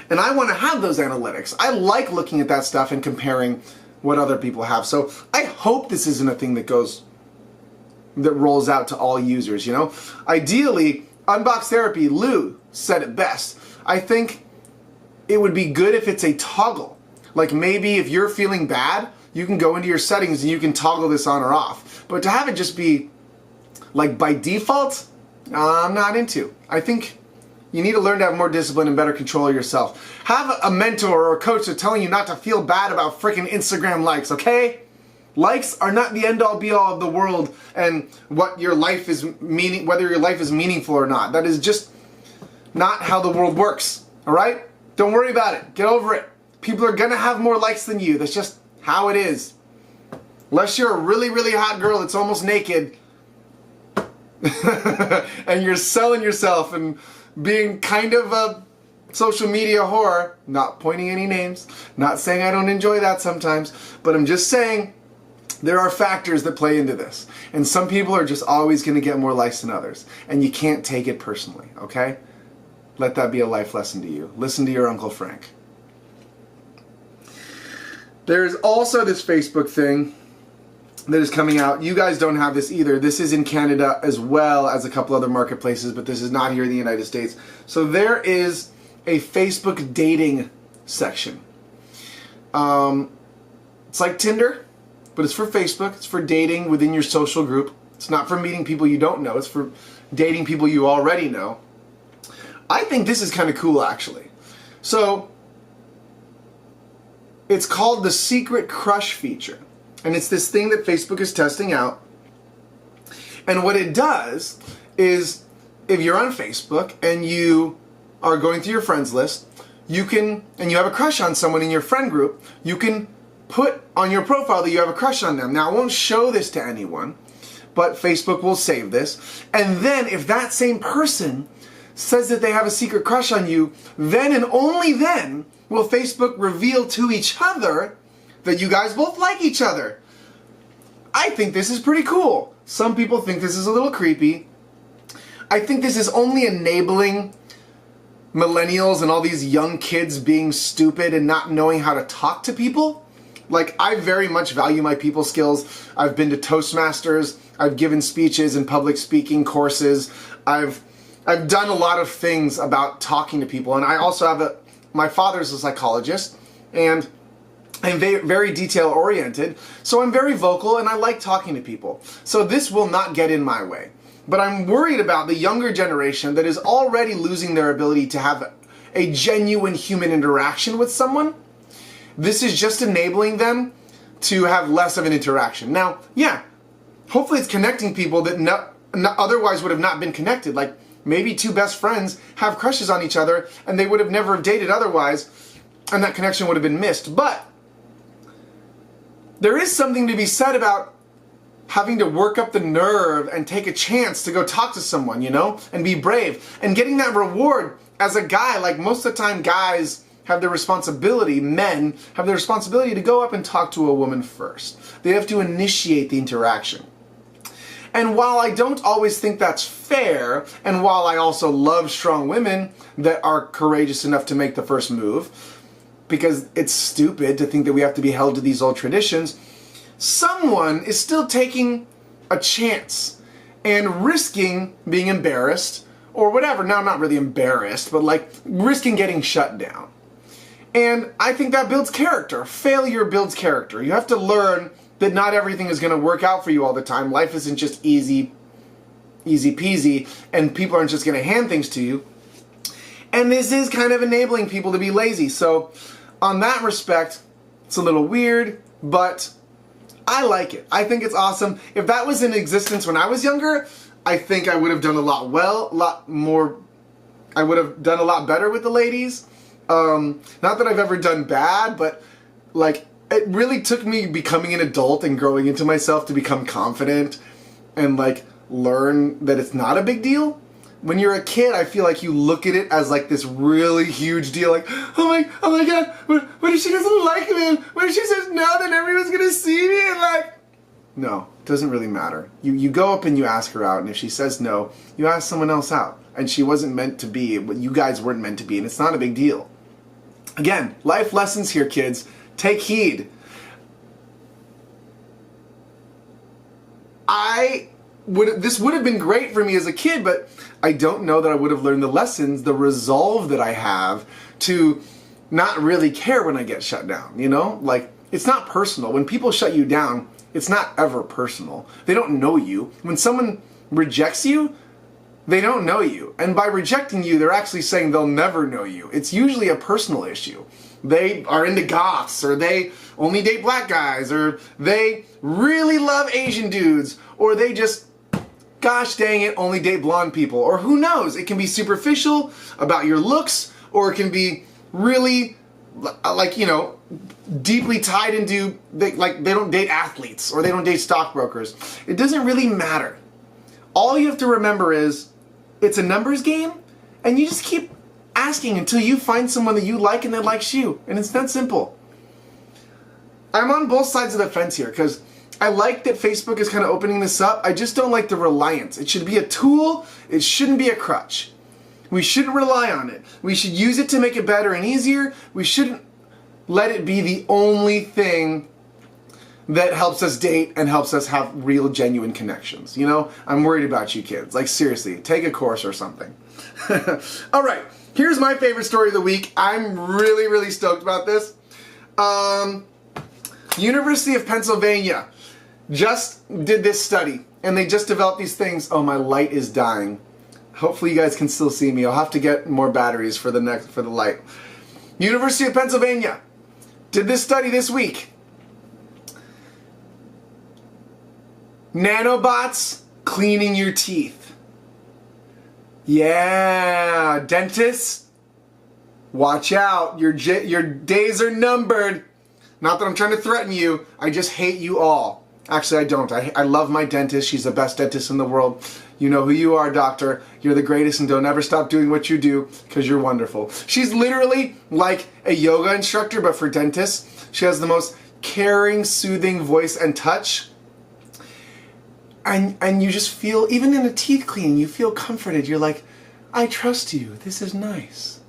And I want to have those analytics. I like looking at that stuff and comparing what other people have. So I hope this isn't a thing that rolls out to all users, you know? Ideally, Unbox Therapy, Lou, said it best. I think it would be good if it's a toggle. Like maybe if you're feeling bad, you can go into your settings and you can toggle this on or off. But to have it just be like by default, I'm not into. I think You need to learn to have more discipline and better control of yourself. Have a mentor or a coach that's telling you not to feel bad about freaking Instagram likes, okay? Likes are not the end-all be-all of the world and what your life is whether your life is meaningful or not. That is just not how the world works, all right? Don't worry about it. Get over it. People are gonna have more likes than you. That's just how it is. Unless you're a really, really hot girl that's almost naked and you're selling yourself and being kind of a social media whore. Not pointing any names. Not saying I don't enjoy that sometimes. But I'm just saying there are factors that play into this. And some people are just always going to get more likes than others. And you can't take it personally, okay? Let that be a life lesson to you. Listen to your Uncle Frank. There's also this Facebook thing that is coming out. You guys don't have this either. This is in Canada as well as a couple other marketplaces, but this is not here in the United States. So there is a Facebook dating section. It's like Tinder, but it's for Facebook. It's for dating within your social group. It's not for meeting people you don't know. It's for dating people you already know. I think this is kind of cool, actually. So it's called the Secret Crush feature. And it's this thing that Facebook is testing out. And what it does is, if you're on Facebook and you are going through your friends list, you can, and you have a crush on someone in your friend group, you can put on your profile that you have a crush on them. Now, I won't show this to anyone, but Facebook will save this. And then if that same person says that they have a secret crush on you, then and only then will Facebook reveal to each other that you guys both like each other. I think this is pretty cool. Some people think this is a little creepy. I think this is only enabling millennials and all these young kids being stupid and not knowing how to talk to people. Like, I very much value my people skills. I've been to Toastmasters. I've given speeches and public speaking courses. I've done a lot of things about talking to people. And I also have my father's a psychologist, and I'm very detail oriented, so I'm very vocal and I like talking to people. So this will not get in my way. But I'm worried about the younger generation that is already losing their ability to have a genuine human interaction with someone. This is just enabling them to have less of an interaction. Now, yeah, hopefully it's connecting people that otherwise would have not been connected. Like, maybe two best friends have crushes on each other and they would have never dated otherwise, and that connection would have been missed. But there is something to be said about having to work up the nerve and take a chance to go talk to someone, you know, and be brave. And getting that reward as a guy, like most of the time guys have the responsibility, men have the responsibility to go up and talk to a woman first. They have to initiate the interaction. And while I don't always think that's fair, and while I also love strong women that are courageous enough to make the first move, because it's stupid to think that we have to be held to these old traditions, someone is still taking a chance and risking being embarrassed or whatever. Now, I'm not really embarrassed, but like risking getting shut down. And I think that builds character. Failure builds character. You have to learn that not everything is going to work out for you all the time. Life isn't just easy peasy, and people aren't just going to hand things to you. And this is kind of enabling people to be lazy. So on that respect, it's a little weird, but I like it. I think it's awesome. If that was in existence when I was younger, I think I would have done a lot more. I would have done a lot better with the ladies. Not that I've ever done bad, but like, it really took me becoming an adult and growing into myself to become confident and like learn that it's not a big deal. When you're a kid, I feel like you look at it as like this really huge deal, like, oh my god, what if she doesn't like me? What if she says no, then everyone's gonna see me? And like, no, it doesn't really matter. You go up and you ask her out, and if she says no, you ask someone else out. And she wasn't meant to be, you guys weren't meant to be, and it's not a big deal. Again, life lessons here, kids. Take heed. This would have been great for me as a kid, but I don't know that I would have learned the lessons, the resolve that I have to not really care when I get shut down, you know? Like, it's not personal. When people shut you down, it's not ever personal. They don't know you. When someone rejects you, they don't know you. And by rejecting you, they're actually saying they'll never know you. It's usually a personal issue. They are into goths, or they only date black guys, or they really love Asian dudes, or they just, gosh dang it, only date blonde people. Or who knows, it can be superficial about your looks, or it can be really, like, you know, deeply tied into, they don't date athletes, or they don't date stockbrokers. It doesn't really matter. All you have to remember is, it's a numbers game, and you just keep asking until you find someone that you like and that likes you. And it's that simple. I'm on both sides of the fence here, because I like that Facebook is kind of opening this up. I just don't like the reliance. It should be a tool. It shouldn't be a crutch. We shouldn't rely on it. We should use it to make it better and easier. We shouldn't let it be the only thing that helps us date and helps us have real, genuine connections. You know, I'm worried about you kids. Like, seriously, take a course or something. All right, here's my favorite story of the week. I'm really, really stoked about this. University of Pennsylvania just did this study, and they just developed these things. Oh, my light is dying. Hopefully you guys can still see me. I'll have to get more batteries for the light. University of Pennsylvania did this study this week. Nanobots cleaning your teeth. Yeah, dentists, watch out. Your days are numbered. Not that I'm trying to threaten you. I just hate you all. Actually, I don't. I love my dentist. She's the best dentist in the world. You know who you are, doctor. You're the greatest, and don't ever stop doing what you do, because you're wonderful. She's literally like a yoga instructor, but for dentists. She has the most caring, soothing voice and touch. And you just feel, even in a teeth cleaning, you feel comforted. You're like, I trust you. This is nice.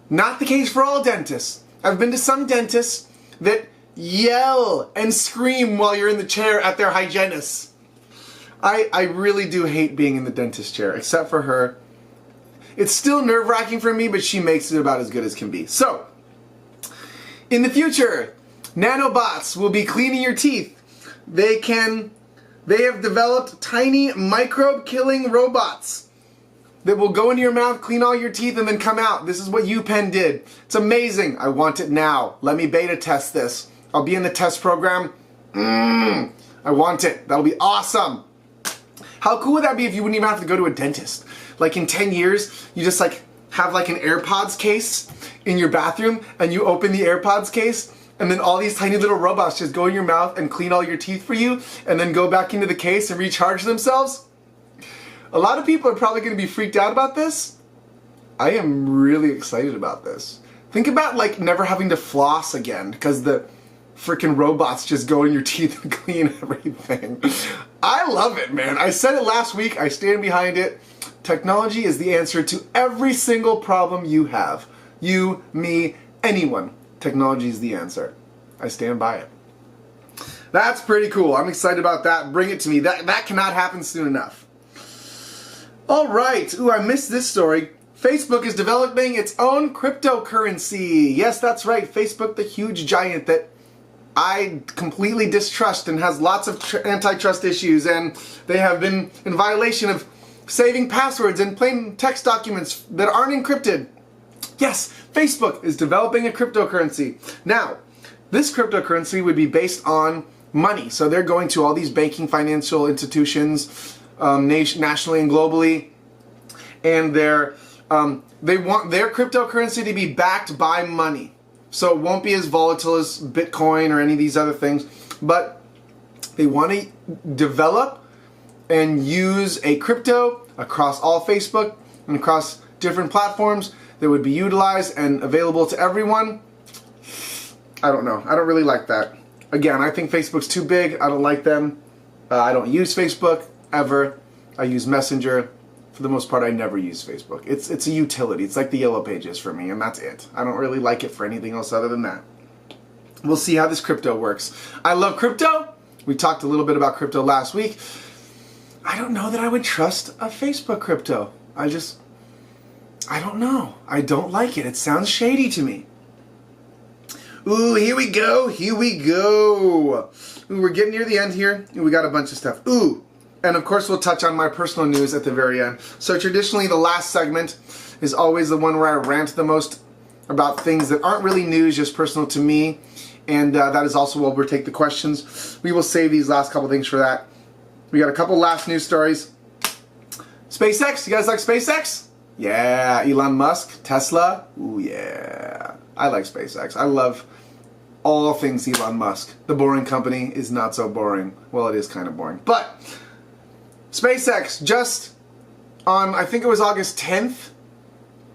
Not the case for all dentists. I've been to some dentists that yell and scream while you're in the chair at their hygienists. I really do hate being in the dentist chair, except for her. It's still nerve-wracking for me, but she makes it about as good as can be. So, in the future, nanobots will be cleaning your teeth. They have developed tiny microbe-killing robots that will go into your mouth, clean all your teeth, and then come out. This is what UPenn did. It's amazing. I want it now. Let me beta test this. I'll be in the test program. I want it. That'll be awesome. How cool would that be if you wouldn't even have to go to a dentist? Like in 10 years, you just like have like an AirPods case in your bathroom, and you open the AirPods case, and then all these tiny little robots just go in your mouth and clean all your teeth for you, and then go back into the case and recharge themselves. A lot of people are probably going to be freaked out about this. I am really excited about this. Think about like never having to floss again because the freaking robots just go in your teeth and clean everything. I love it, man. I said it last week. I stand behind it. Technology is the answer to every single problem you have. You, me, anyone. Technology is the answer. I stand by it. That's pretty cool. I'm excited about that. Bring it to me. That cannot happen soon enough. All right. Ooh, I missed this story. Facebook is developing its own cryptocurrency. Yes, that's right. Facebook, the huge giant that I completely distrust and has lots of antitrust issues, and they have been in violation of saving passwords and plain text documents that aren't encrypted. Yes, Facebook is developing a cryptocurrency. Now, this cryptocurrency would be based on money. So they're going to all these banking financial institutions, nationally and globally, and they want their cryptocurrency to be backed by money. So it won't be as volatile as Bitcoin or any of these other things, but they want to develop and use a crypto across all Facebook and across different platforms that would be utilized and available to everyone. I don't know. I don't really like that. Again, I think Facebook's too big. I don't like them. I don't use Facebook ever. I use Messenger. For the most part, I never use Facebook. It's a utility. It's like the Yellow Pages for me, and that's it. I don't really like it for anything else other than that. We'll see how this crypto works. I love crypto. We talked a little bit about crypto last week. I don't know that I would trust a Facebook crypto. I don't know. I don't like it. It sounds shady to me. Ooh, here we go. Here we go. Ooh, we're getting near the end here. Ooh, we got a bunch of stuff. Ooh, And of course, we'll touch on my personal news at the very end. So traditionally, the last segment is always the one where I rant the most about things that aren't really news, just personal to me. And that is also where we'll take the questions. We will save these last couple things for that. We got a couple last news stories. SpaceX, you guys like SpaceX? Yeah, Elon Musk, Tesla, ooh yeah. I like SpaceX. I love all things Elon Musk. The Boring Company is not so boring. Well, it is kind of boring. But SpaceX, just on, I think it was August 10th.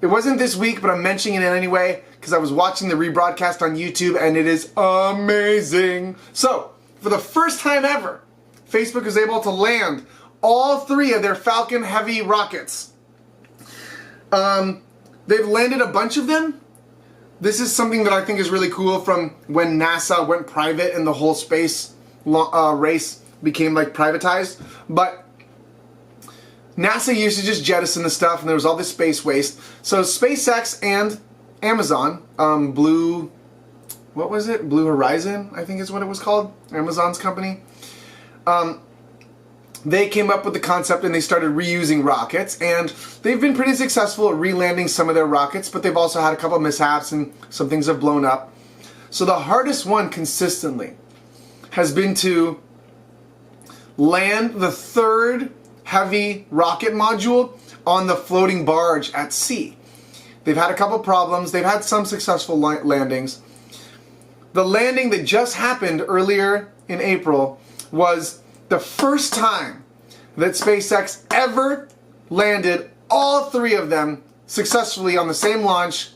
It wasn't this week, but I'm mentioning it anyway because I was watching the rebroadcast on YouTube and it is amazing. So, for the first time ever, Facebook is able to land all 3 of their Falcon Heavy rockets. They've landed a bunch of them. This is something that I think is really cool from when NASA went private and the whole space race became like privatized. But NASA used to just jettison the stuff and there was all this space waste. So SpaceX and Amazon, Blue Horizon, I think is what it was called, Amazon's company. They came up with the concept and they started reusing rockets, and they've been pretty successful at relanding some of their rockets, but they've also had a couple of mishaps and some things have blown up. So the hardest one consistently has been to land the 3rd heavy rocket module on the floating barge at sea. They've had a couple problems. They've had some successful landings. The landing that just happened earlier in April was the first time that SpaceX ever landed all 3 of them successfully on the same launch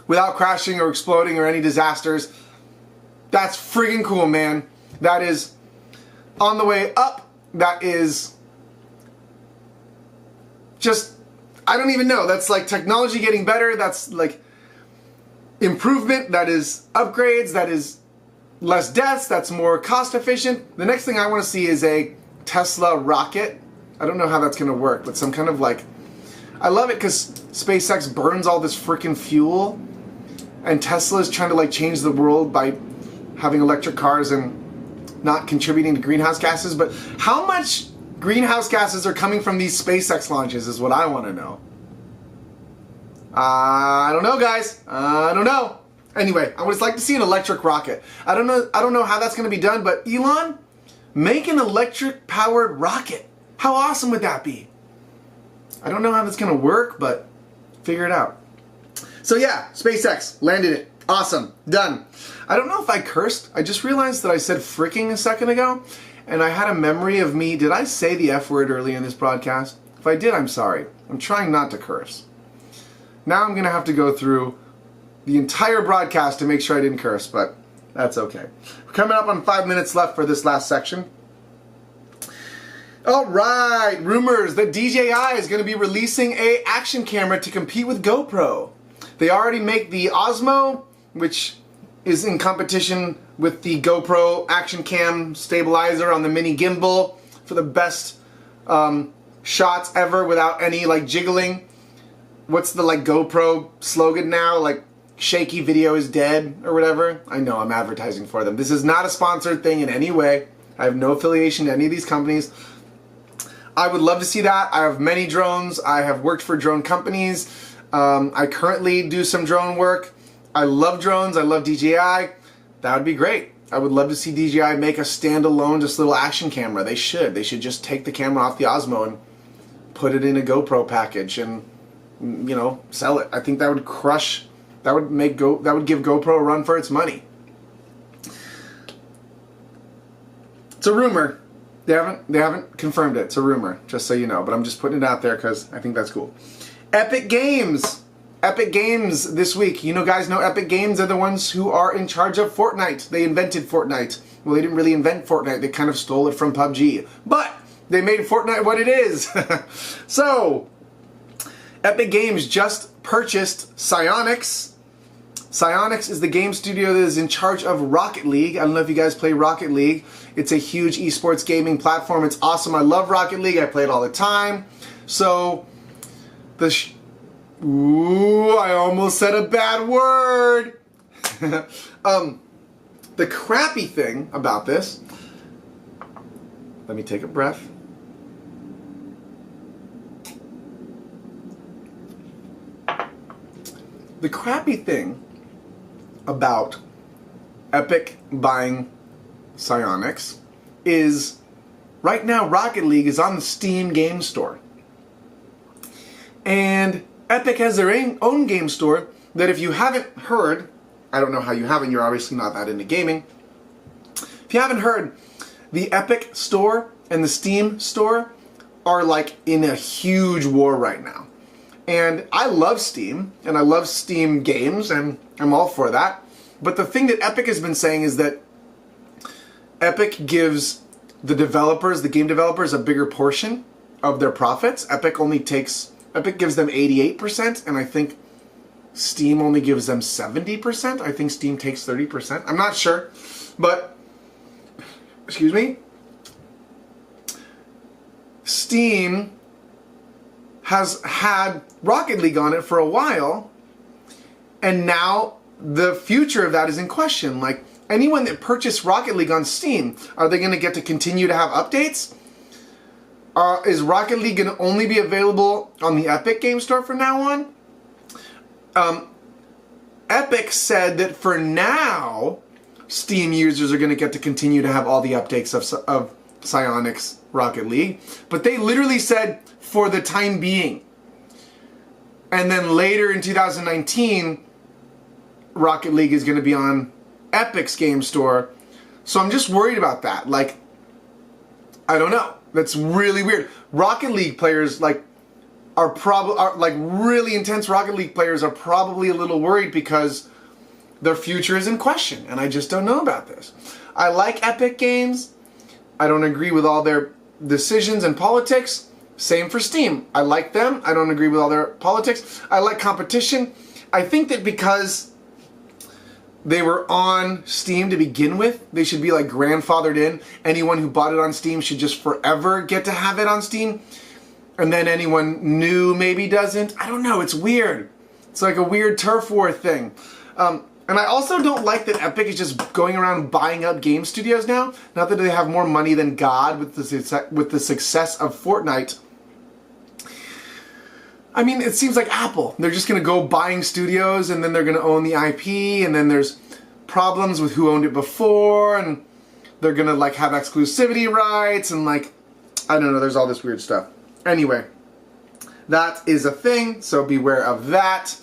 without crashing or exploding or any disasters. That's friggin' cool, man. That is on the way up. That is just, I don't even know. That's like technology getting better. That's like improvement. That is upgrades. That is less deaths, that's more cost efficient. The next thing I want to see is a Tesla rocket. I don't know how that's going to work, but some kind of like, I love it because SpaceX burns all this freaking fuel and Tesla is trying to like change the world by having electric cars and not contributing to greenhouse gases. But how much greenhouse gases are coming from these SpaceX launches is what I want to know. I don't know, guys. I don't know. Anyway, I would like to see an electric rocket. I don't know how that's going to be done, but Elon, make an electric powered rocket. How awesome would that be? I don't know how that's going to work, but figure it out. So yeah, SpaceX landed it. Awesome. Done. I don't know if I cursed. I just realized that I said fricking a second ago, and I had a memory of me. Did I say the F word early in this broadcast? If I did, I'm sorry. I'm trying not to curse. Now I'm going to have to go through the entire broadcast to make sure I didn't curse, but that's okay. We're coming up on 5 minutes left for this last section. Alright, rumors that DJI is going to be releasing a action camera to compete with GoPro. They already make the Osmo, which is in competition with the GoPro action cam stabilizer on the mini gimbal for the best shots ever without any like jiggling. What's the like GoPro slogan now? Like, shaky video is dead or whatever. I know I'm advertising for them. This is not a sponsored thing in any way. I have no affiliation to any of these companies. I would love to see that. I have many drones. I have worked for drone companies. I currently do some drone work. I love drones. I love DJI. That would be great. I would love to see DJI make a standalone just little action camera. They should. They should just take the camera off the Osmo and put it in a GoPro package and, you know, sell it. I think that would crush. That would give GoPro a run for its money. It's a rumor. They haven't confirmed it. It's a rumor, just so you know. But I'm just putting it out there because I think that's cool. Epic Games. Epic Games this week. You know, guys know Epic Games are the ones who are in charge of Fortnite. They invented Fortnite. Well, they didn't really invent Fortnite. They kind of stole it from PUBG. But they made Fortnite what it is. So, Epic Games just purchased Psyonix. Psyonix is the game studio that is in charge of Rocket League. I don't know if you guys play Rocket League. It's a huge esports gaming platform. It's awesome. I love Rocket League. I play it all the time. So, ooh, I almost said a bad word. The crappy thing about this Let me take a breath. The crappy thing about Epic buying Psyonix is right now Rocket League is on the Steam game store. And Epic has their own game store that if you haven't heard, I don't know how you haven't, you're obviously not that into gaming. If you haven't heard, the Epic store and the Steam store are like in a huge war right now. And I love Steam, and I love Steam games, and I'm all for that. But the thing that Epic has been saying is that Epic gives the developers, the game developers, a bigger portion of their profits. Epic gives them 88%, and I think Steam only gives them 70%. I think Steam takes 30%. I'm not sure, but, excuse me, Steam has had Rocket League on it for a while, and now the future of that is in question. Like, anyone that purchased Rocket League on Steam, are they going to get to continue to have updates? Is Rocket League going to only be available on the Epic Game Store from now on? Epic said that for now, Steam users are going to get to continue to have all the updates of Psyonix Rocket League. But they literally said, for the time being. And then later in 2019, Rocket League is going to be on Epic's game store. So I'm just worried about that. Like, I don't know. That's really weird. Rocket League players are really intense Rocket League players are probably a little worried because their future is in question, and I just don't know about this. I like Epic Games. I don't agree with all their decisions and politics. Same for Steam. I like them. I don't agree with all their politics. I like competition. I think that because they were on Steam to begin with, they should be like grandfathered in. Anyone who bought it on Steam should just forever get to have it on Steam. And then anyone new maybe doesn't. I don't know. It's weird. It's like a weird turf war thing. And I also don't like that Epic is just going around buying up game studios now. Not that they have more money than God with the success of Fortnite. I mean, it seems like Apple. They're just going to go buying studios, and then they're going to own the IP, and then there's problems with who owned it before, and they're going to like have exclusivity rights, and like, I don't know, there's all this weird stuff. Anyway, that is a thing, so beware of that.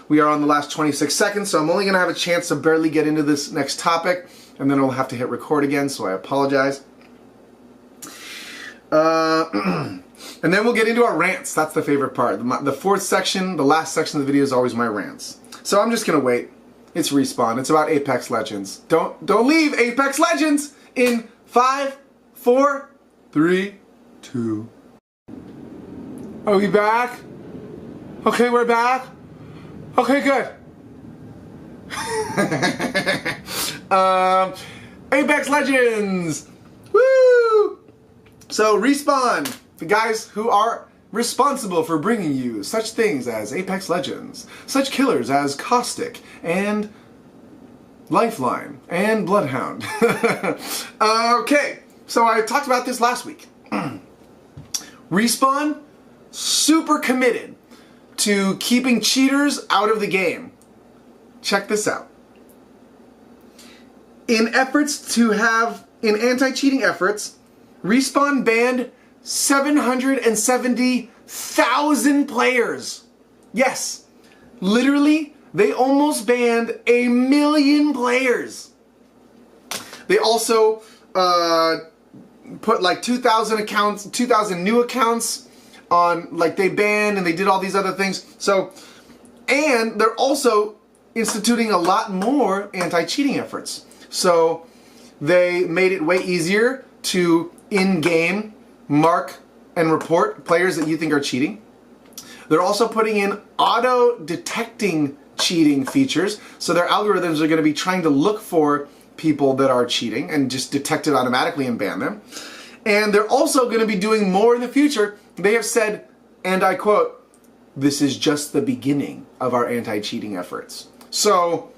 We are on the last 26 seconds, so I'm only going to have a chance to barely get into this next topic, and then I'll have to hit record again, so I apologize. And then we'll get into our rants. That's the favorite part. The fourth section, the last section of the video is always my rants. So I'm just going to wait. It's Respawn. It's about Apex Legends. Don't leave Apex Legends in 5, 4, 3, 2. Are we back? Okay, we're back. Okay, good. Apex Legends! Woo! So, Respawn, the guys who are responsible for bringing you such things as Apex Legends, such killers as Caustic and Lifeline and Bloodhound. Okay, so I talked about this last week. Respawn, super committed to keeping cheaters out of the game. Check this out. In anti-cheating efforts, Respawn banned 770,000 players. Yes, literally, they almost banned 1 million players. They also put like 2,000 accounts, 2,000 new accounts on, like they banned, and they did all these other things. So, and they're also instituting a lot more anti-cheating efforts. So they made it way easier to in-game mark and report players that you think are cheating. They're also putting in auto-detecting cheating features, so their algorithms are going to be trying to look for people that are cheating and just detect it automatically and ban them. And they're also going to be doing more in the future. They have said, and I quote, "This is just the beginning of our anti-cheating efforts." So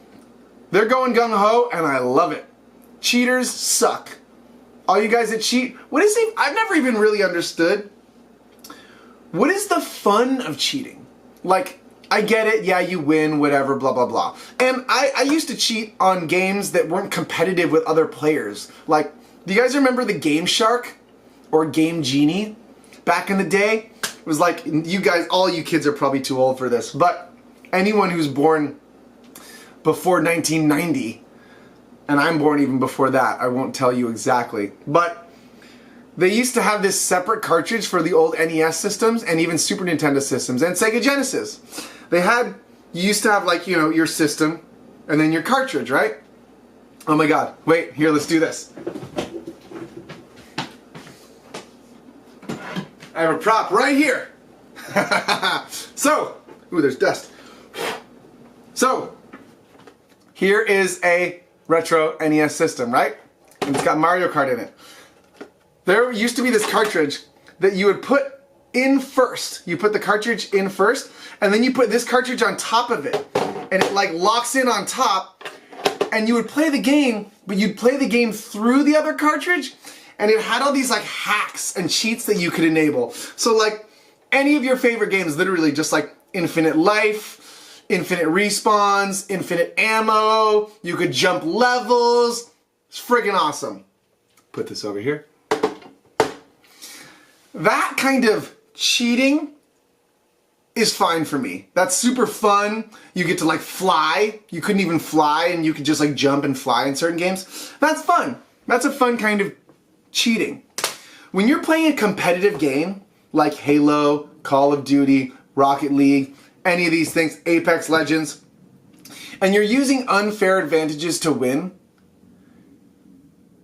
they're going gung-ho, and I love it. Cheaters suck. all you guys that cheat, what is it? I've never even really understood. What is the fun of cheating? Like, I get it, yeah, you win, whatever, blah, blah, blah. And I used to cheat on games that weren't competitive with other players. Like, do you guys remember the Game Shark or Game Genie? Back in the day, it was like, you guys, all you kids are probably too old for this, but anyone who's born before 1990, and I'm born even before that, I won't tell you exactly, but they used to have this separate cartridge for the old NES systems and even Super Nintendo systems and Sega Genesis. You used to have like, you know, your system and then your cartridge, right? Oh my God, wait, here, let's do this. I have a prop right here. So, ooh, there's dust. So, here is a retro NES system, right? And it's got Mario Kart in it. There used to be this cartridge that you would put in first. You put the cartridge in first, and then you put this cartridge on top of it. And it like locks in on top, and you would play the game, but you'd play the game through the other cartridge, and it had all these like hacks and cheats that you could enable. So like any of your favorite games, literally just like infinite life, infinite respawns, infinite ammo, you could jump levels. It's friggin' awesome. Put this over here. That kind of cheating is fine for me. That's super fun. You get to like fly. You couldn't even fly and you could just like jump and fly in certain games. That's fun. That's a fun kind of cheating. When you're playing a competitive game like Halo, Call of Duty, Rocket League, any of these things, Apex Legends, and you're using unfair advantages to win,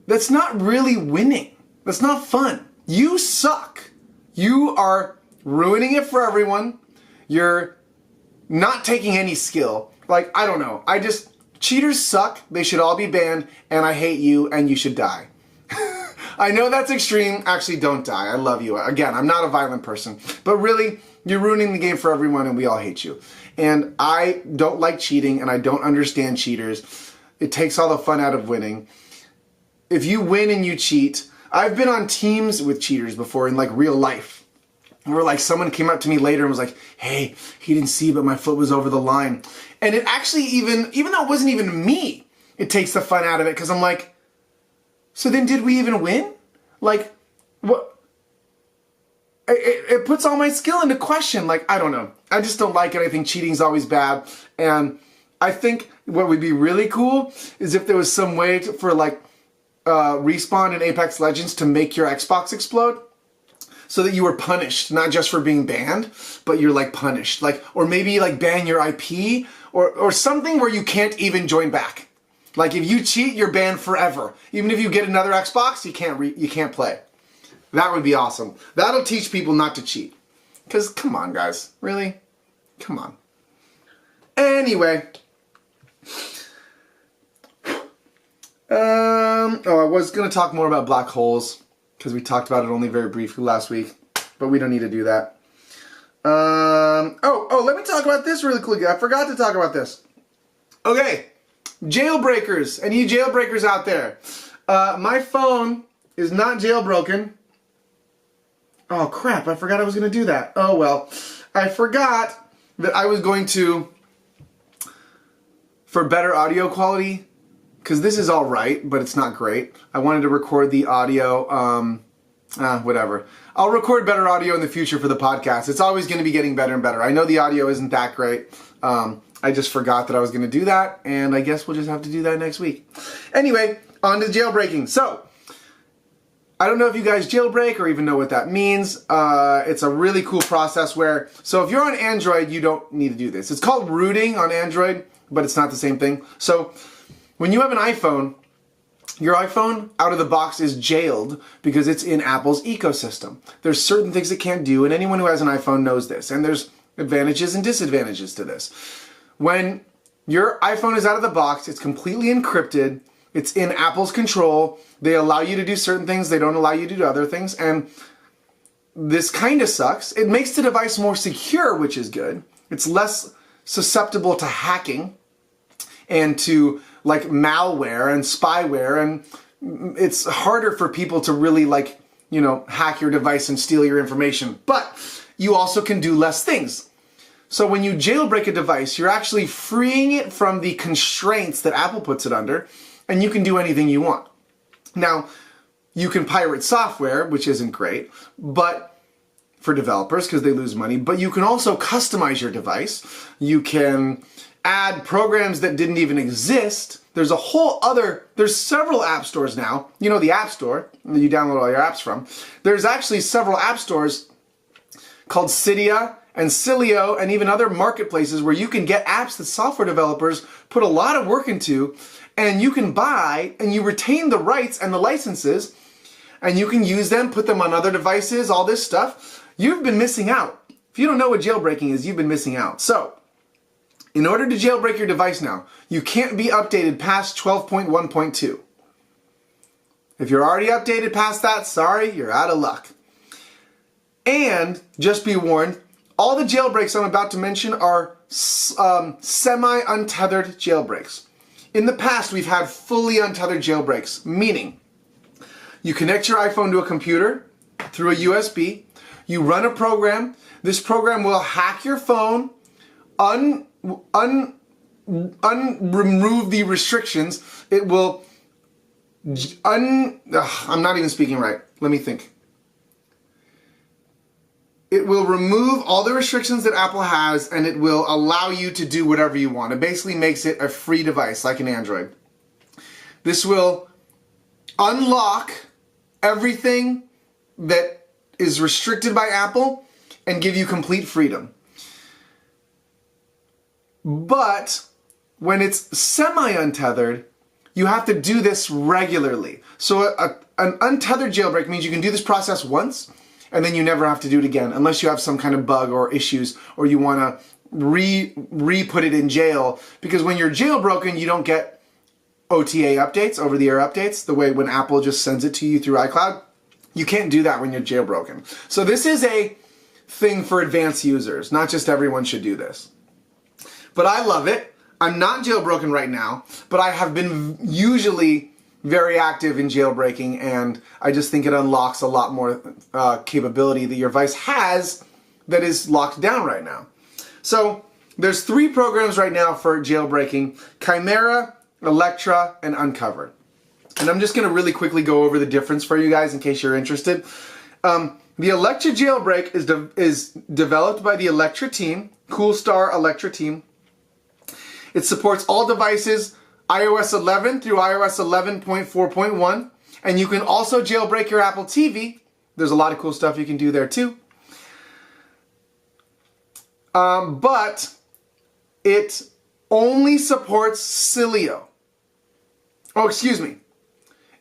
that's not really winning. That's not fun. You suck. You are ruining it for everyone. You're not taking any skill. Like, I don't know. Cheaters suck. They should all be banned, and I hate you, and you should die. I know that's extreme. Actually, don't die. I love you. Again, I'm not a violent person. But really, you're ruining the game for everyone, and we all hate you. And I don't like cheating, and I don't understand cheaters. It takes all the fun out of winning. If you win and you cheat, I've been on teams with cheaters before in like real life. Where like someone came up to me later and was like, hey, he didn't see, but my foot was over the line. And it actually even though it wasn't even me, it takes the fun out of it, because I'm like, so then did we even win? Like, what? It puts all my skill into question. Like, I don't know. I just don't like it. I think cheating's always bad. And I think what would be really cool is if there was some way for like Respawn in Apex Legends to make your Xbox explode, so that you were punished, not just for being banned, but you're like punished. Like, or maybe like ban your IP or something where you can't even join back. Like if you cheat, you're banned forever. Even if you get another Xbox, you can't play. That would be awesome. That'll teach people not to cheat. Because come on, guys, really? Come on. Anyway. I was gonna talk more about black holes, because we talked about it only very briefly last week, but we don't need to do that. Let me talk about this really quickly. I forgot to talk about this. Okay, jailbreakers, and you jailbreakers out there. My phone is not jailbroken. Oh crap, I forgot I was going to do that. Oh well, I forgot that I was going to, for better audio quality, because this is all right, but it's not great. I wanted to record the audio, whatever. I'll record better audio in the future for the podcast. It's always going to be getting better and better. I know the audio isn't that great. I just forgot that I was going to do that, and I guess we'll just have to do that next week. Anyway, on to jailbreaking. So, I don't know if you guys jailbreak or even know what that means. It's a really cool process where, so if you're on Android, you don't need to do this. It's called rooting on Android, but it's not the same thing. So, when you have an iPhone, your iPhone out of the box is jailed because it's in Apple's ecosystem. There's certain things it can't do, and anyone who has an iPhone knows this. And there's advantages and disadvantages to this. When your iPhone is out of the box, it's completely encrypted. It's in Apple's control. They allow you to do certain things. They don't allow you to do other things. And this kind of sucks. It makes the device more secure, which is good. It's less susceptible to hacking and to like malware and spyware and it's harder for people to really like, you know, hack your device and steal your information. But you also can do less things. So when you jailbreak a device, you're actually freeing it from the constraints that Apple puts it under, and you can do anything you want. Now, you can pirate software, which isn't great, but for developers because they lose money, but you can also customize your device. You can add programs that didn't even exist. There's several app stores now. You know, the App Store that you download all your apps from. There's actually several app stores called Cydia and Cilio and even other marketplaces where you can get apps that software developers put a lot of work into, and you can buy and you retain the rights and the licenses, and you can use them, put them on other devices, all this stuff. You've been missing out. If you don't know what jailbreaking is, you've been missing out. So, in order to jailbreak your device now, you can't be updated past 12.1.2. If you're already updated past that, sorry, you're out of luck. And, just be warned, all the jailbreaks I'm about to mention are semi-untethered jailbreaks. In the past, we've had fully untethered jailbreaks, meaning you connect your iPhone to a computer through a USB, you run a program, this program will hack your phone, remove the restrictions, it will, I'm not even speaking right, let me think. It will remove all the restrictions that Apple has, and it will allow you to do whatever you want. It basically makes it a free device, like an Android. This will unlock everything that is restricted by Apple and give you complete freedom. But when it's semi-untethered, you have to do this regularly. So an untethered jailbreak means you can do this process once, and then you never have to do it again, unless you have some kind of bug or issues, or you want to re-put it in jail. Because when you're jailbroken, you don't get OTA updates, over-the-air updates, the way when Apple just sends it to you through iCloud. You can't do that when you're jailbroken. So this is a thing for advanced users. Not just everyone should do this. But I love it. I'm not jailbroken right now, but I have been usually very active in jailbreaking, and I just think it unlocks a lot more capability that your device has that is locked down right now. So there's 3 programs right now for jailbreaking: Chimera, Electra, and Uncover. And I'm just going to really quickly go over the difference for you guys in case you're interested. The Electra jailbreak is developed by the Electra team, Coolstar Electra team. It supports all devices iOS 11 through iOS 11.4.1, and you can also jailbreak your Apple TV. There's a lot of cool stuff you can do there too. But it only supports Cilio. Oh, excuse me.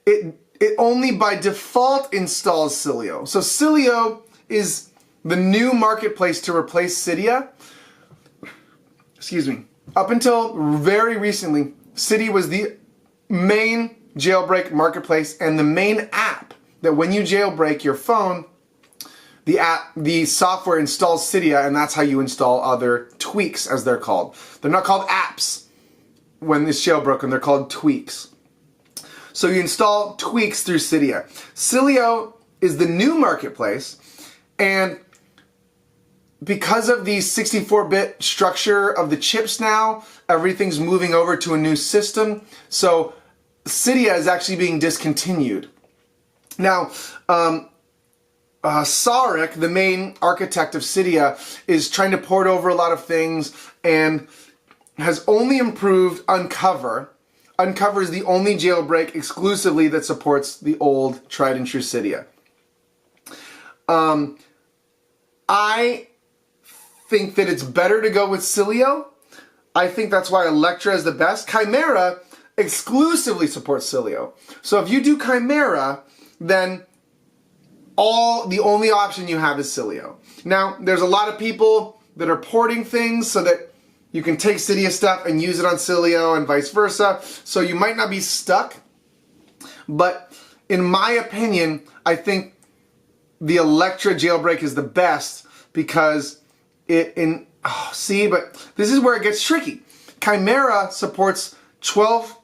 It only by default installs Cilio. So Cilio is the new marketplace to replace Cydia. Excuse me. Up until very recently, Cydia was the main jailbreak marketplace and the main app that when you jailbreak your phone, the software installs Cydia, and that's how you install other tweaks, as they're called. They're not called apps when it's jailbroken, they're called tweaks. So you install tweaks through Cydia. Cilio is the new marketplace, and because of the 64-bit structure of the chips now, everything's moving over to a new system. So Cydia is actually being discontinued. Now, Sarek, the main architect of Cydia, is trying to port over a lot of things and has only improved Uncover. Uncover is the only jailbreak exclusively that supports the old tried and true Cydia. I think that it's better to go with Cilio. I think that's why Electra is the best. Chimera exclusively supports Cilio. So if you do Chimera, then the only option you have is Cilio. Now, there's a lot of people that are porting things so that you can take Cydia stuff and use it on Cilio and vice versa. So you might not be stuck. But in my opinion, I think the Electra jailbreak is the best because but this is where it gets tricky. Chimera supports 12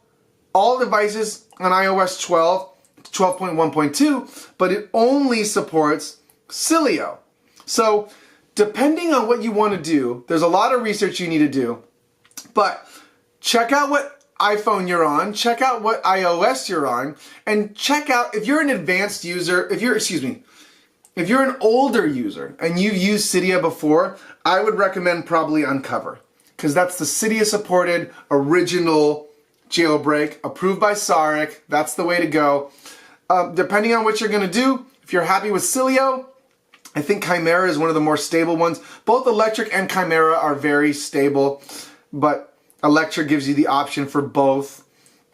all devices on iOS 12, 12.1.2, but it only supports Cilio. So depending on what you want to do, there's a lot of research you need to do, but check out what iPhone you're on, check out what iOS you're on, and check out if you're an advanced user, if you're an older user and you've used Cydia before, I would recommend probably Uncover, because that's the Cydia supported original jailbreak, approved by SARIC. That's the way to go. Depending on what you're going to do, if you're happy with Cilio, I think Chimera is one of the more stable ones. Both Electric and Chimera are very stable, but Electric gives you the option for both.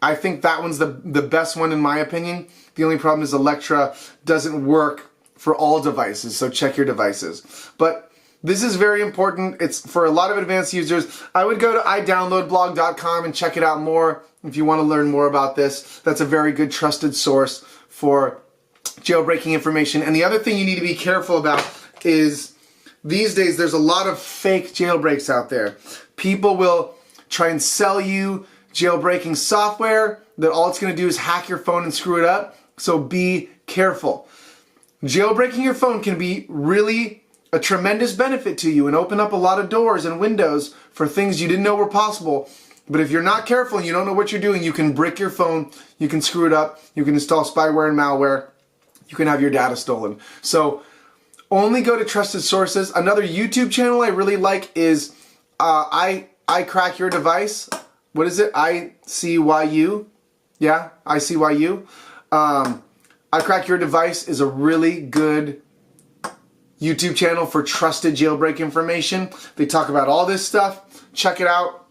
I think that one's the best one in my opinion. The only problem is Electra doesn't work for all devices, so check your devices. But this is very important. It's for a lot of advanced users. I would go to idownloadblog.com and check it out more if you want to learn more about this. That's a very good trusted source for jailbreaking information. And the other thing you need to be careful about is these days there's a lot of fake jailbreaks out there. People will try and sell you jailbreaking software that all it's going to do is hack your phone and screw it up. So be careful. Jailbreaking your phone can be really a tremendous benefit to you and open up a lot of doors and windows for things you didn't know were possible. But if you're not careful and you don't know what you're doing, you can brick your phone, you can screw it up, you can install spyware and malware, you can have your data stolen. So only go to trusted sources. Another YouTube channel I really like is I Crack Your Device. What is it? ICYU. Yeah, ICYU. I Crack Your Device is a really good YouTube channel for trusted jailbreak information. They talk about all this stuff. Check it out.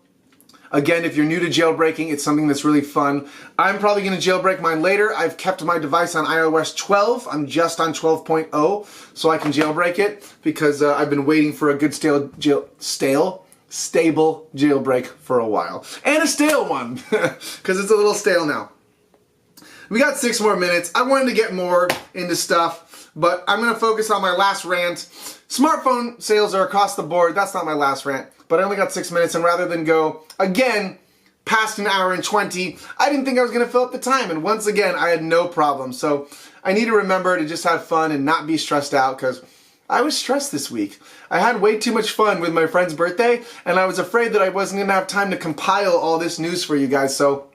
Again, if you're new to jailbreaking, it's something that's really fun. I'm probably going to jailbreak mine later. I've kept my device on iOS 12. I'm just on 12.0, so I can jailbreak it because I've been waiting for a good stable jailbreak for a while. And a stale one, because it's a little stale now. We got 6 more minutes. I wanted to get more into stuff, but I'm going to focus on my last rant. Smartphone sales are across the board. That's not my last rant, but I only got 6 minutes, and rather than go, again, past an hour and 20, I didn't think I was going to fill up the time, and once again, I had no problem. So I need to remember to just have fun and not be stressed out, because I was stressed this week. I had way too much fun with my friend's birthday, and I was afraid that I wasn't going to have time to compile all this news for you guys, so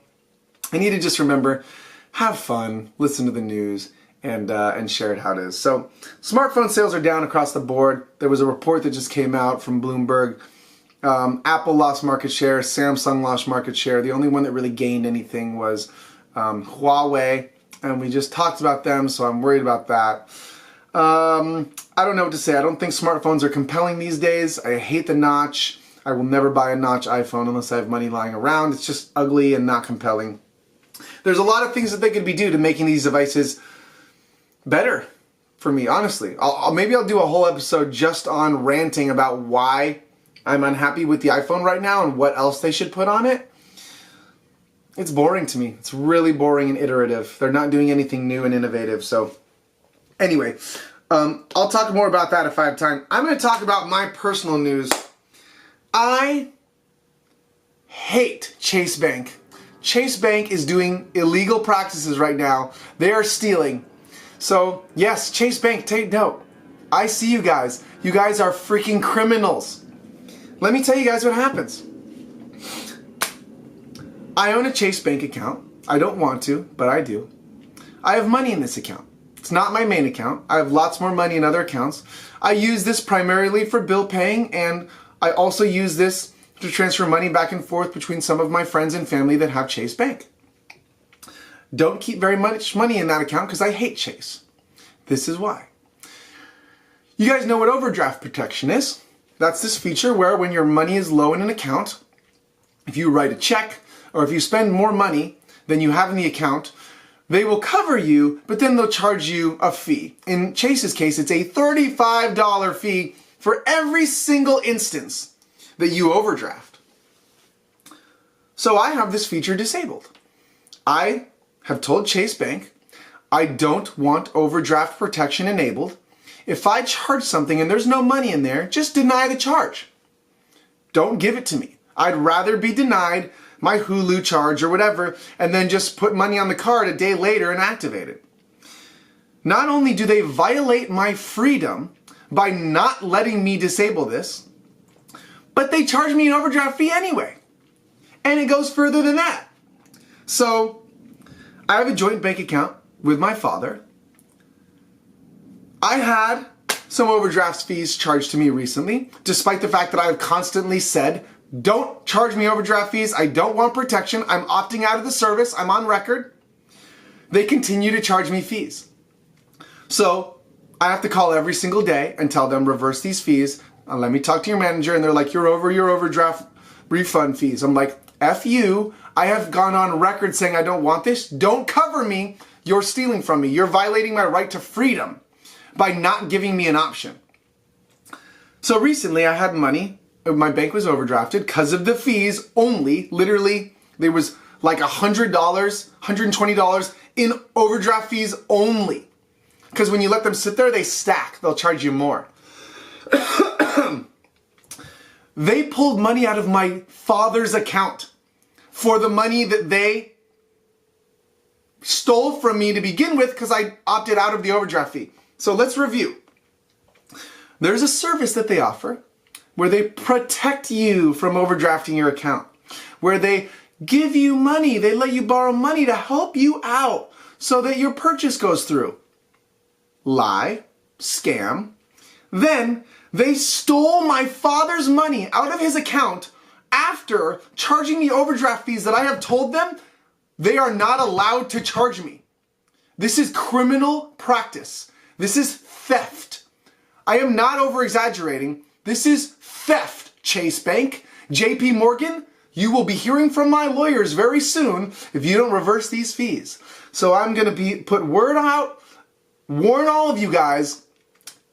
I need to just remember, have fun, listen to the news, and share it how it is. So, smartphone sales are down across the board. There was a report that just came out from Bloomberg. Apple lost market share, Samsung lost market share. The only one that really gained anything was Huawei, and we just talked about them, so I'm worried about that. I don't know what to say. I don't think smartphones are compelling these days. I hate the notch. I will never buy a notch iPhone unless I have money lying around. It's just ugly and not compelling. There's a lot of things that they could be doing to making these devices better for me, honestly. Maybe I'll do a whole episode just on ranting about why I'm unhappy with the iPhone right now and what else they should put on it. It's boring to me. It's really boring and iterative. They're not doing anything new and innovative. So anyway, I'll talk more about that if I have time. I'm going to talk about my personal news. I hate Chase Bank. Chase Bank is doing illegal practices right now. They are stealing. So, yes, Chase Bank, take note. I see you guys. You guys are freaking criminals. Let me tell you guys what happens. I own a Chase Bank account. I don't want to, but I do. I have money in this account. It's not my main account. I have lots more money in other accounts. I use this primarily for bill paying, and I also use this to transfer money back and forth between some of my friends and family that have Chase Bank. Don't keep very much money in that account because I hate Chase. This is why. You guys know what overdraft protection is. That's this feature where when your money is low in an account, if you write a check or if you spend more money than you have in the account, they will cover you, but then they'll charge you a fee. In Chase's case, it's a $35 fee for every single instance that you overdraft. So I have this feature disabled. I have told Chase Bank I don't want overdraft protection enabled. If I charge something and there's no money in there, just deny the charge. Don't give it to me. I'd rather be denied my Hulu charge or whatever, and then just put money on the card a day later and activate it. Not only do they violate my freedom by not letting me disable this, but they charge me an overdraft fee anyway. And it goes further than that. So, I have a joint bank account with my father. I had some overdraft fees charged to me recently, despite the fact that I have constantly said, don't charge me overdraft fees, I don't want protection, I'm opting out of the service, I'm on record. They continue to charge me fees. So, I have to call every single day and tell them reverse these fees, let me talk to your manager, and they're like, you're over your overdraft refund fees. I'm like, F you, I have gone on record saying I don't want this, don't cover me, you're stealing from me, you're violating my right to freedom by not giving me an option. So recently I had money, my bank was overdrafted because of the fees only, literally, there was like $100, $120 in overdraft fees only. Because when you let them sit there, they stack, they'll charge you more. They pulled money out of my father's account for the money that they stole from me to begin with because I opted out of the overdraft fee. So let's review. There's a service that they offer where they protect you from overdrafting your account, where they give you money, they let you borrow money to help you out so that your purchase goes through. Lie, scam. Then they stole my father's money out of his account after charging me overdraft fees that I have told them they are not allowed to charge me. This is criminal practice. This is theft. I am not over-exaggerating. This is theft, Chase Bank. JP Morgan, you will be hearing from my lawyers very soon if you don't reverse these fees. So I'm going to put word out, warn all of you guys,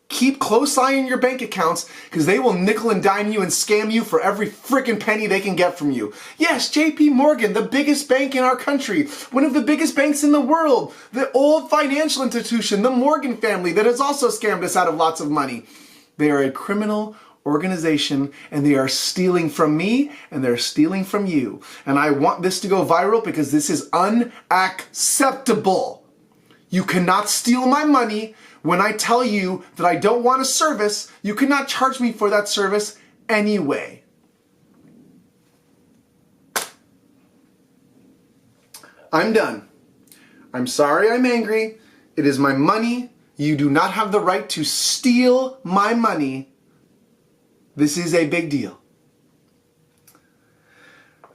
keep close eye on your bank accounts because they will nickel and dime you and scam you for every freaking penny they can get from you. Yes, JP Morgan, the biggest bank in our country, one of the biggest banks in the world, the old financial institution, the Morgan family that has also scammed us out of lots of money. They are a criminal organization and they are stealing from me and they're stealing from you. And I want this to go viral because this is unacceptable. You cannot steal my money. When I tell you that I don't want a service, you cannot charge me for that service anyway. I'm done. I'm sorry I'm angry. It is my money. You do not have the right to steal my money. This is a big deal.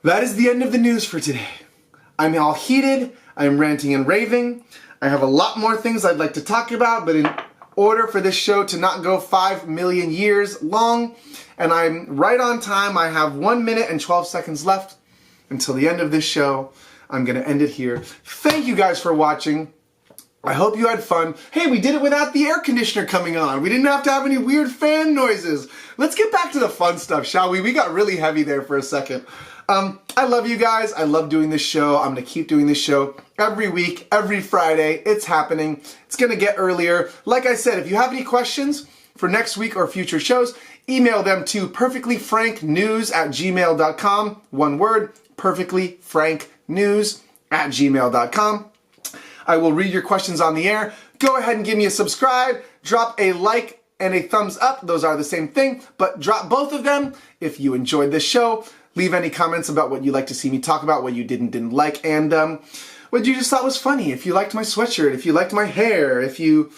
That is the end of the news for today. I'm all heated. I'm ranting and raving. I have a lot more things I'd like to talk about, but in order for this show to not go 5 million years long, and I'm right on time, I have 1 minute and 12 seconds left until the end of this show. I'm going to end it here. Thank you guys for watching. I hope you had fun. Hey, we did it without the air conditioner coming on. We didn't have to have any weird fan noises. Let's get back to the fun stuff, shall we? We got really heavy there for a second. I love you guys. I love doing this show. I'm going to keep doing this show every week, every Friday. It's happening. It's going to get earlier. Like I said, if you have any questions for next week or future shows, email them to perfectlyfranknews@gmail.com. One word, perfectlyfranknews@gmail.com. I will read your questions on the air. Go ahead and give me a subscribe. Drop a like and a thumbs up. Those are the same thing, but drop both of them if you enjoyed this show. Leave any comments about what you'd like to see me talk about, what you didn't like, and what you just thought was funny. If you liked my sweatshirt, if you liked my hair, if you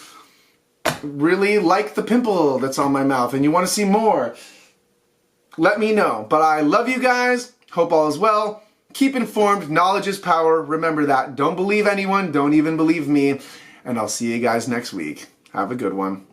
really like the pimple that's on my mouth and you want to see more, let me know. But I love you guys. Hope all is well. Keep informed. Knowledge is power. Remember that. Don't believe anyone. Don't even believe me. And I'll see you guys next week. Have a good one.